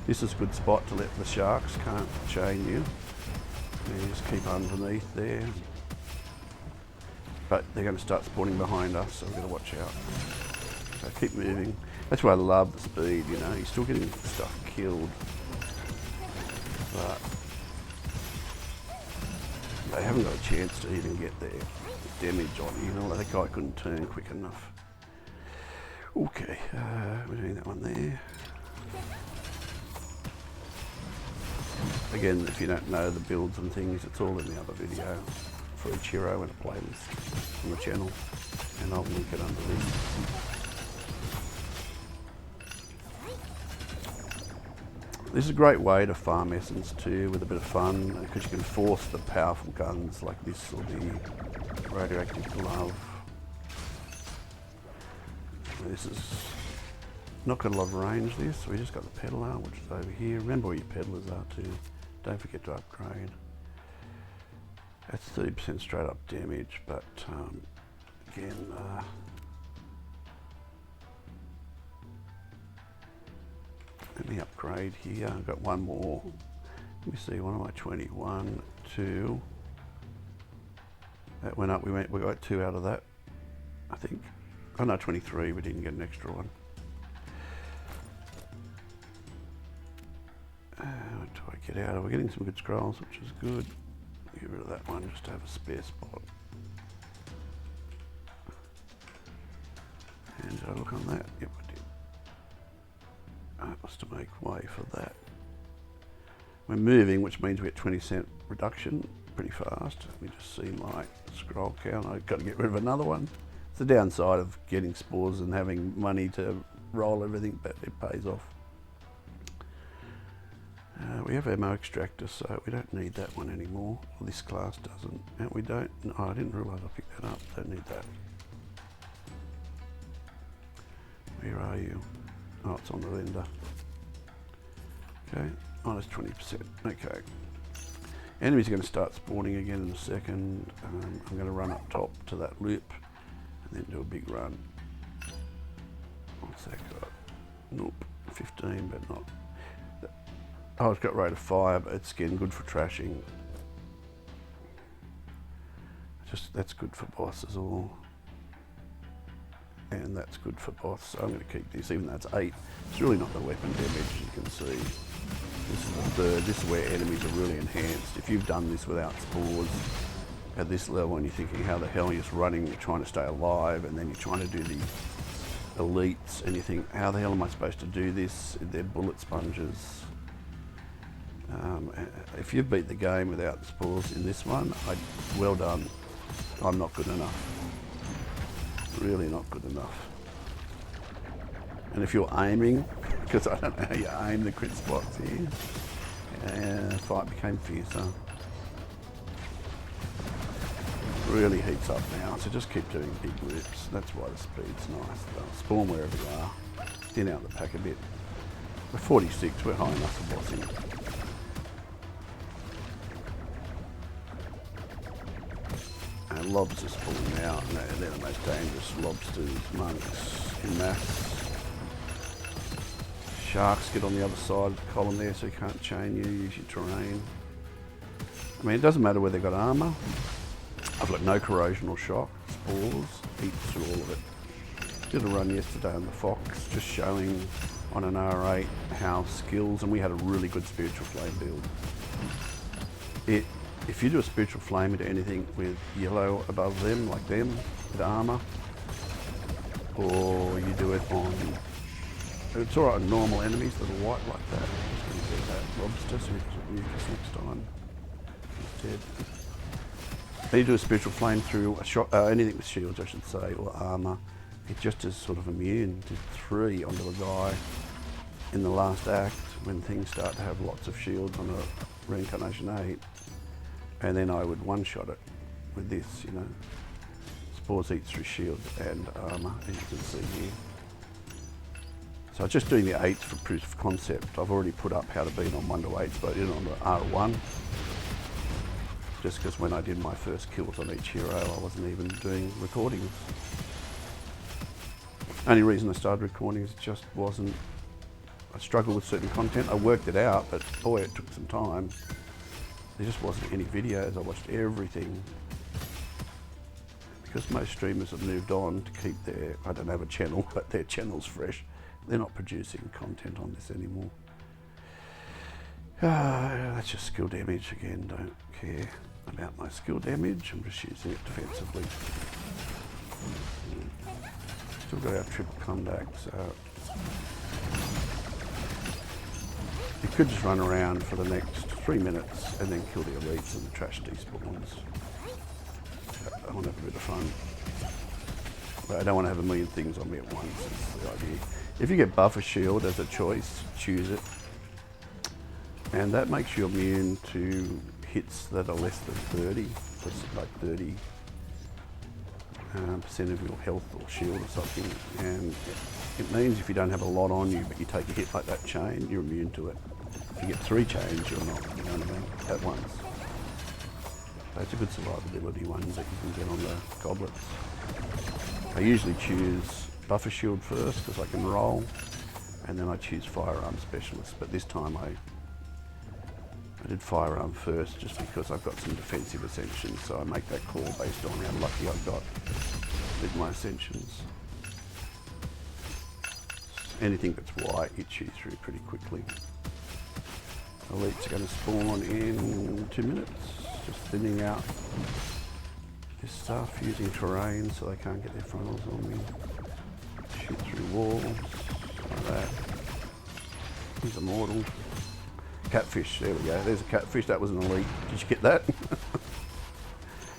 [SPEAKER 1] This is a good spot to let the sharks can't chain you. You just keep underneath there. But they're going to start spawning behind us, so we've got to watch out. So keep moving. That's why I love the speed, you know, you're still getting stuff killed. But they haven't got a chance to even get their damage on you. You know, that guy couldn't turn quick enough. Okay, we're doing that one there. Again, if you don't know the builds and things, it's all in the other video for each hero and a playlist on the channel, and I'll link it under this. This is a great way to farm essence too, with a bit of fun, because you can force the powerful guns like this or the radioactive glove. This is not got a lot of range, this, so we just got the Peddler, which is over here. Remember where your Peddlers are too. Don't forget to upgrade. That's 30% straight up damage, but again, let me upgrade here. I've got one more. Let me see, what am I, 21, 2. That went up, we got 2 out of that, I think. Oh no, 23, we didn't get an extra one. What do I get out of? We're getting some good scrolls, which is good. Get rid of that one just to have a spare spot. And did I look on that? Yep, I did. That was to make way for that. We're moving, which means we get 20% reduction pretty fast. Let me just see my scroll count. I've got to get rid of another one. It's the downside of getting spores and having money to roll everything, but it pays off. We have ammo extractor, so we don't need that one anymore. Well, this class doesn't. And we don't. No, I didn't realise I picked that up. Don't need that. Where are you? Oh, it's on the render. Okay, minus 20%. Okay. Enemies are going to start spawning again in a second. I'm going to run up top to that loop and then do a big run. What's that got? Nope, 15, but not. Oh, it's got rate of fire, but it's again good for trashing. That's good for boss as well. And that's good for boss, so I'm going to keep this, even though it's 8. It's really not the weapon damage, you can see. This is the third. This is where enemies are really enhanced. If you've done this without spores at this level and you're thinking how the hell you're just running, you're trying to stay alive, and then you're trying to do the elites, and you think, how the hell am I supposed to do this? They're bullet sponges. If you've beat the game without spores in this one, well done. I'm not good enough. Really not good enough. And if you're aiming, because I don't know how you aim the crit spots here, the fight became fiercer. Really heats up now, so just keep doing big whips. That's why the speed's nice. They'll spawn wherever you are. Thin out the pack a bit. We're 46, we're high enough for bossing. And lobsters falling out, and they're the most dangerous lobsters, monks in mass. Sharks get on the other side of the column there, so you can't chain you, use your terrain. I mean, it doesn't matter whether they've got armour. I've got no corrosion or shock. Spores, eats through all of it. Did a run yesterday on the Fox, just showing on an R8 how skills, and we had a really good spiritual flame build. If you do a spiritual flame into anything with yellow above them, like them, with armour, or you do it on, it's alright on normal enemies that are white like that. I'm just going to get that lobster so we can mucus next time instead. Then you do a spiritual flame through a shot, anything with shields I should say, or armour. It just is sort of immune. Did 3 onto a guy in the last act when things start to have lots of shields on a Reincarnation 8. And then I would one-shot it with this, you know. Spores eat through shield and armour, as you can see here. So I'm just doing the 8s for proof of concept. I've already put up how to beat on 1 to 8s, but I did it on the R1. Just because when I did my first kills on each hero, I wasn't even doing recordings. Only reason I started recording is it just wasn't, I struggled with certain content. I worked it out, but boy, it took some time. There just wasn't any videos. I watched everything. Because most streamers have moved on to keep their, I don't have a channel, but their channel's fresh. They're not producing content on this anymore. That's just skill damage again. Don't care about my skill damage. I'm just using it defensively. Still got our triple contact, so you could just run around for the next 3 minutes and then kill the elites and the trash despawns. I want to have a bit of fun. But I don't want to have a million things on me at once, is the idea. If you get buffer shield as a choice, choose it. And that makes you immune to hits that are less than 30, like 30% of your health or shield or something. And it means if you don't have a lot on you, but you take a hit like that chain, you're immune to it. If you get 3 chains, you're not, you know what I mean, at once. Those are good survivability ones that you can get on the goblets. I usually choose buffer shield first because I can roll, and then I choose firearm specialist, but this time I did firearm first just because I've got some defensive ascensions, so I make that call based on how lucky I've got with my ascensions. Anything that's white you chew through pretty quickly. Elites are going to spawn in 2 minutes, just thinning out this stuff using terrain so they can't get their frontals on me. Shoot through walls, like that. He's immortal. Catfish, there we go, there's a catfish, that was an elite. Did you get that?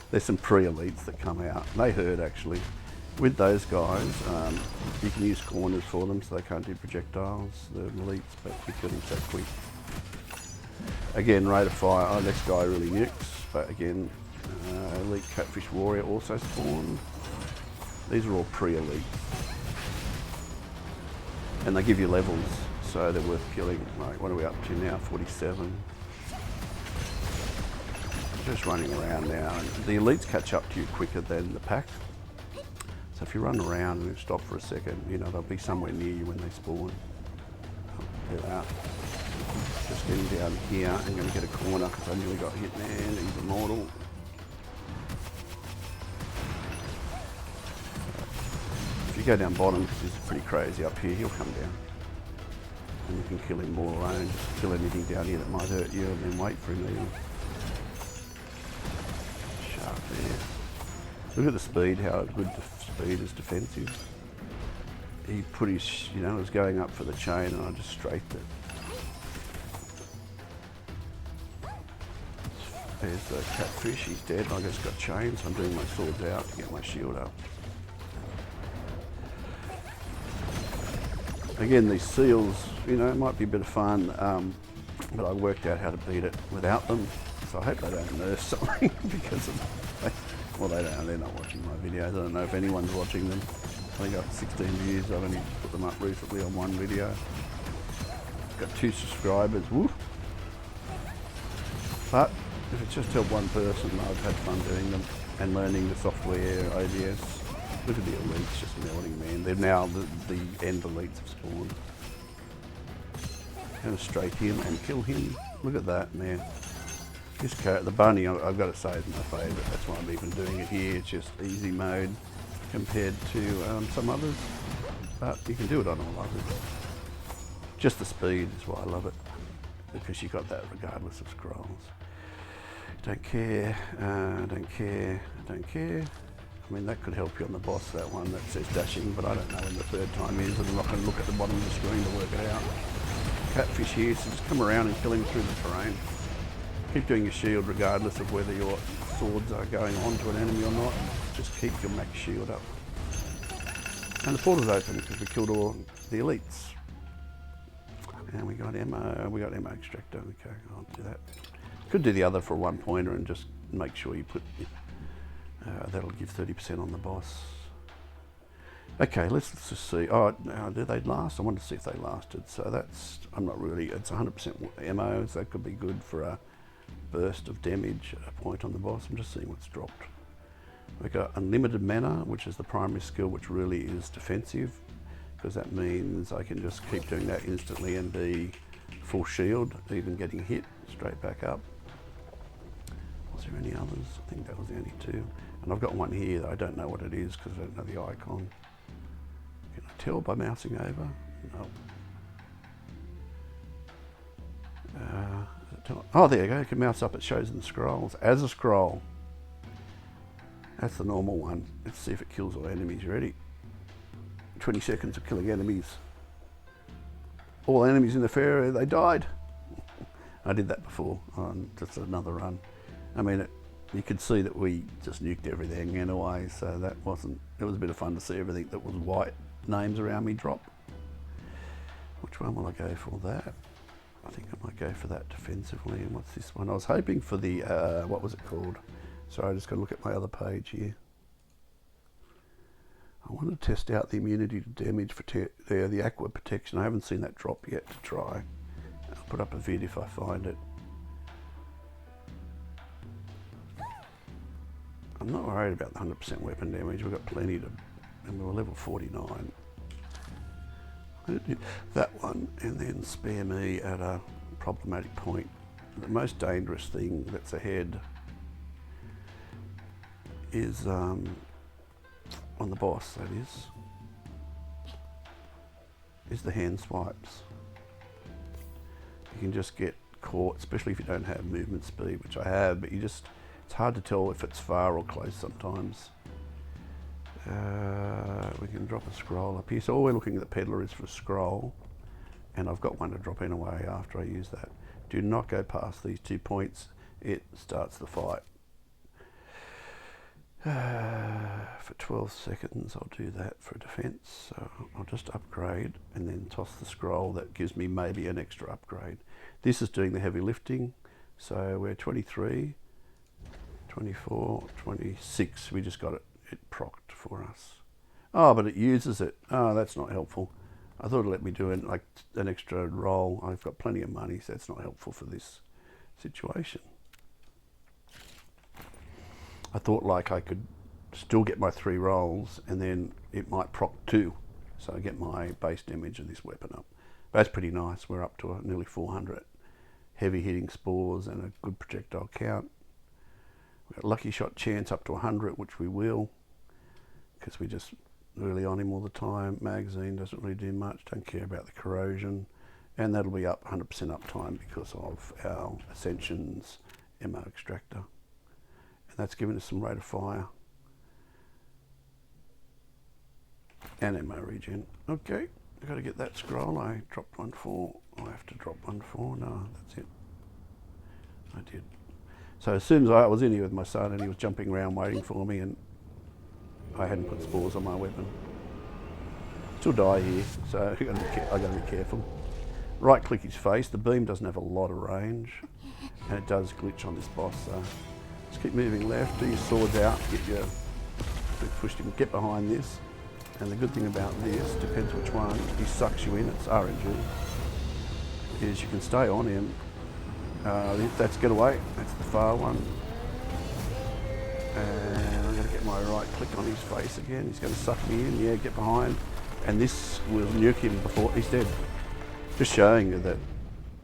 [SPEAKER 1] There's some pre-elites that come out, and they hurt actually. With those guys, you can use corners for them so they can't do projectiles, the elites, but we kill him so quick. Again, rate of fire, oh, this guy really nukes, but again, elite catfish warrior also spawned. These are all pre-elite. And they give you levels, so they're worth killing. Like, what are we up to now? 47. Just running around now, and the elites catch up to you quicker than the pack. So if you run around and stop for a second, you know, they'll be somewhere near you when they spawn. They're out. Just getting down here, I'm going to get a corner because I nearly got hit, man. He's immortal. If you go down bottom, because he's pretty crazy up here, he'll come down. And you can kill him all alone. Just kill anything down here that might hurt you and then wait for him even. Sharp there. Look at the speed, how good the speed is defensive. He put his, you know, it was going up for the chain and I just strafed it. There's the catfish, he's dead. I just got chains, so I'm doing my swords out to get my shield up. Again, these seals, you know, it might be a bit of fun, but I worked out how to beat it without them. So I hope they don't nerf something because of, well, they don't, they're not watching my videos. I don't know if anyone's watching them. I think I've got 16 views. I've only put them up recently on one video. Got 2 subscribers, woo. But if it's just helped one person, I've had fun doing them and learning the software, OBS. Look at the elites just melting, man. They're now the end elites have spawned. Going to straight him and kill him. Look at that, man. This carrot, the bunny, I've got to say is my favourite. That's why I'm even doing it here. It's just easy mode compared to some others. But you can do it on all others. Just the speed is why I love it. Because you got that regardless of scrolls. Don't care, don't care, don't care. I mean, that could help you on the boss, that one that says dashing, but I don't know when the third time is, and I'm not going to look at the bottom of the screen to work it out. Catfish here, so just come around and kill him through the terrain. Keep doing your shield regardless of whether your swords are going on to an enemy or not. Just keep your max shield up. And the portal's open because we killed all the elites. And we got ammo extractor, okay, I'll do that. Could do the other for a 1-pointer and just make sure you put, that'll give 30% on the boss. Okay, let's just see. Oh, do they last? I wanted to see if they lasted. So that's, I'm not really, it's 100% ammo, so that could be good for a burst of damage, a point on the boss. I'm just seeing what's dropped. We've got unlimited mana, which is the primary skill, which really is defensive, because that means I can just keep doing that instantly and be full shield, even getting hit, straight back up. Was there any others? I think that was the only 2. And I've got one here that I don't know what it is because I don't know the icon. Can I tell by mousing over? No. Oh, there you go. You can mouse up, it shows in the scrolls as a scroll. That's the normal one. Let's see if it kills all enemies. Ready? 20 seconds of killing enemies. All enemies in the fair area, they died. I did that before on just another run. I mean, you could see that we just nuked everything in a way, so that wasn't, it was a bit of fun to see everything that was white names around me drop. Which one will I go for that? I think I might go for that defensively. And what's this one? I was hoping for the, what was it called? Sorry, I just got to look at my other page here. I want to test out the immunity to damage for the aqua protection. I haven't seen that drop yet to try. I'll put up a vid if I find it. I'm not worried about the 100% weapon damage. We've got plenty to, and we're level 49. I'm going to do that one and then spare me at a problematic point. The most dangerous thing that's ahead is on the boss, that is the hand swipes. You can just get caught, especially if you don't have movement speed, which I have, but it's hard to tell if it's far or close sometimes. We can drop a scroll up here. So all we're looking at the Peddler is for a scroll, and I've got one to drop anyway after I use that. Do not go past these 2 points. It starts the fight. For 12 seconds I'll do that for defense. So I'll just upgrade and then toss the scroll. That gives me maybe an extra upgrade. This is doing the heavy lifting. So we're 23, 24, 26. We just got it procced for us. Oh, but it uses it. Oh, that's not helpful. I thought it'd let me do it like an extra roll. I've got plenty of money, so that's not helpful for this situation. I thought like I could still get my 3 rolls and then it might proc 2, so I get my base damage of this weapon up. But that's pretty nice. We're up to nearly 400 heavy hitting spores and a good projectile count. We've got lucky shot chance up to 100, which we will, because we just really on him all the time. Magazine doesn't really do much, don't care about the corrosion, and that'll be up 100% uptime because of our Ascension's ammo extractor. That's giving us some rate of fire and ammo regen. Okay, I've got to get that scroll. I dropped one for. I have to drop one for. No, that's it. I did. So as soon as I was in here with my son and he was jumping around waiting for me, and I hadn't put spores on my weapon. Still die here, so I got to be careful. Right click his face. The beam doesn't have a lot of range, and it does glitch on this boss. So just keep moving left, do your swords out, get your pushed him, get behind this. And the good thing about this, depends which one, he sucks you in, it's RNG, is you can stay on him. That's get away, that's the far one. And I'm going to get my right click on his face again. He's going to suck me in, yeah, get behind. And this will nuke him before he's dead. Just showing you that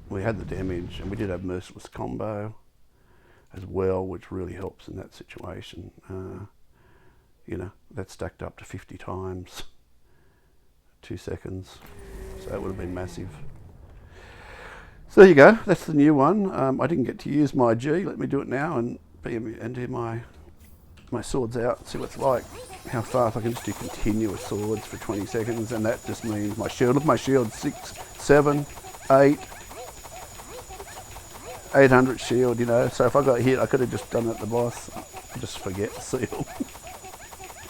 [SPEAKER 1] we had the damage and we did have merciless combo as well, which really helps in that situation. You know, that stacked up to 50 times, 2 seconds. So that would have been massive. So there you go, that's the new one. I didn't get to use my G. Let me do it now and do my swords out, see what it's like. How fast I can just do continuous swords for 20 seconds, and that just means my shield. Look, my shield 6, 7, 8. 800 shield, you know, so if I got hit, I could have just done it at the boss. Just forget the seal.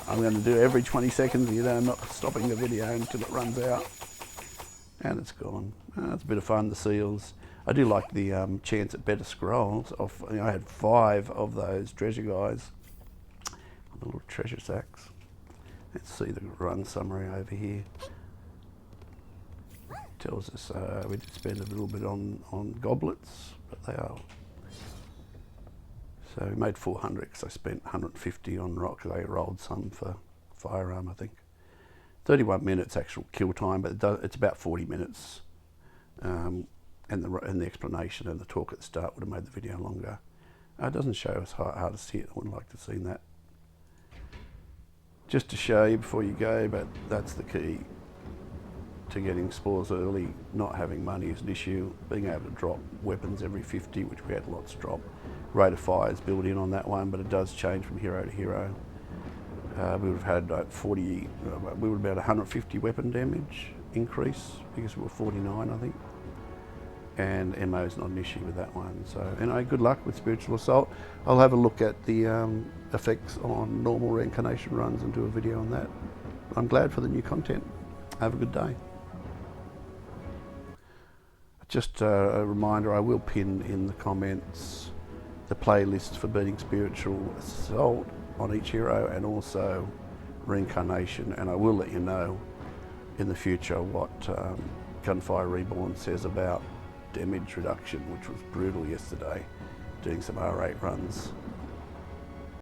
[SPEAKER 1] I'm going to do every 20 seconds, you know, I'm not stopping the video until it runs out. And it's gone. It's a bit of fun, the seals. I do like the chance at better scrolls. I had 5 of those treasure guys. The little treasure sacks. Let's see the run summary over here. Tells us we did spend a little bit on goblets, but they are. So we made 400 because I spent 150 on rock. They rolled some for firearm, I think. 31 minutes actual kill time, but it's about 40 minutes. And the explanation and the talk at the start would have made the video longer. It doesn't show us how hard to hit. I would like to have seen that. Just to show you before you go, but that's the key to getting spores early. Not having money is an issue. Being able to drop weapons every 50, which we had lots drop. Rate of fire is built in on that one, but it does change from hero to hero. We would have had like 40, we would have about 150 weapon damage increase because we were 49, I think. And ammo is not an issue with that one. So, anyway, good luck with Spiritual Assault. I'll have a look at the effects on normal Reincarnation runs and do a video on that. I'm glad for the new content. Have a good day. Just a reminder, I will pin in the comments the playlist for beating Spiritual Assault on each hero and also Reincarnation, and I will let you know in the future what Gunfire Reborn says about damage reduction, which was brutal yesterday, doing some R8 runs.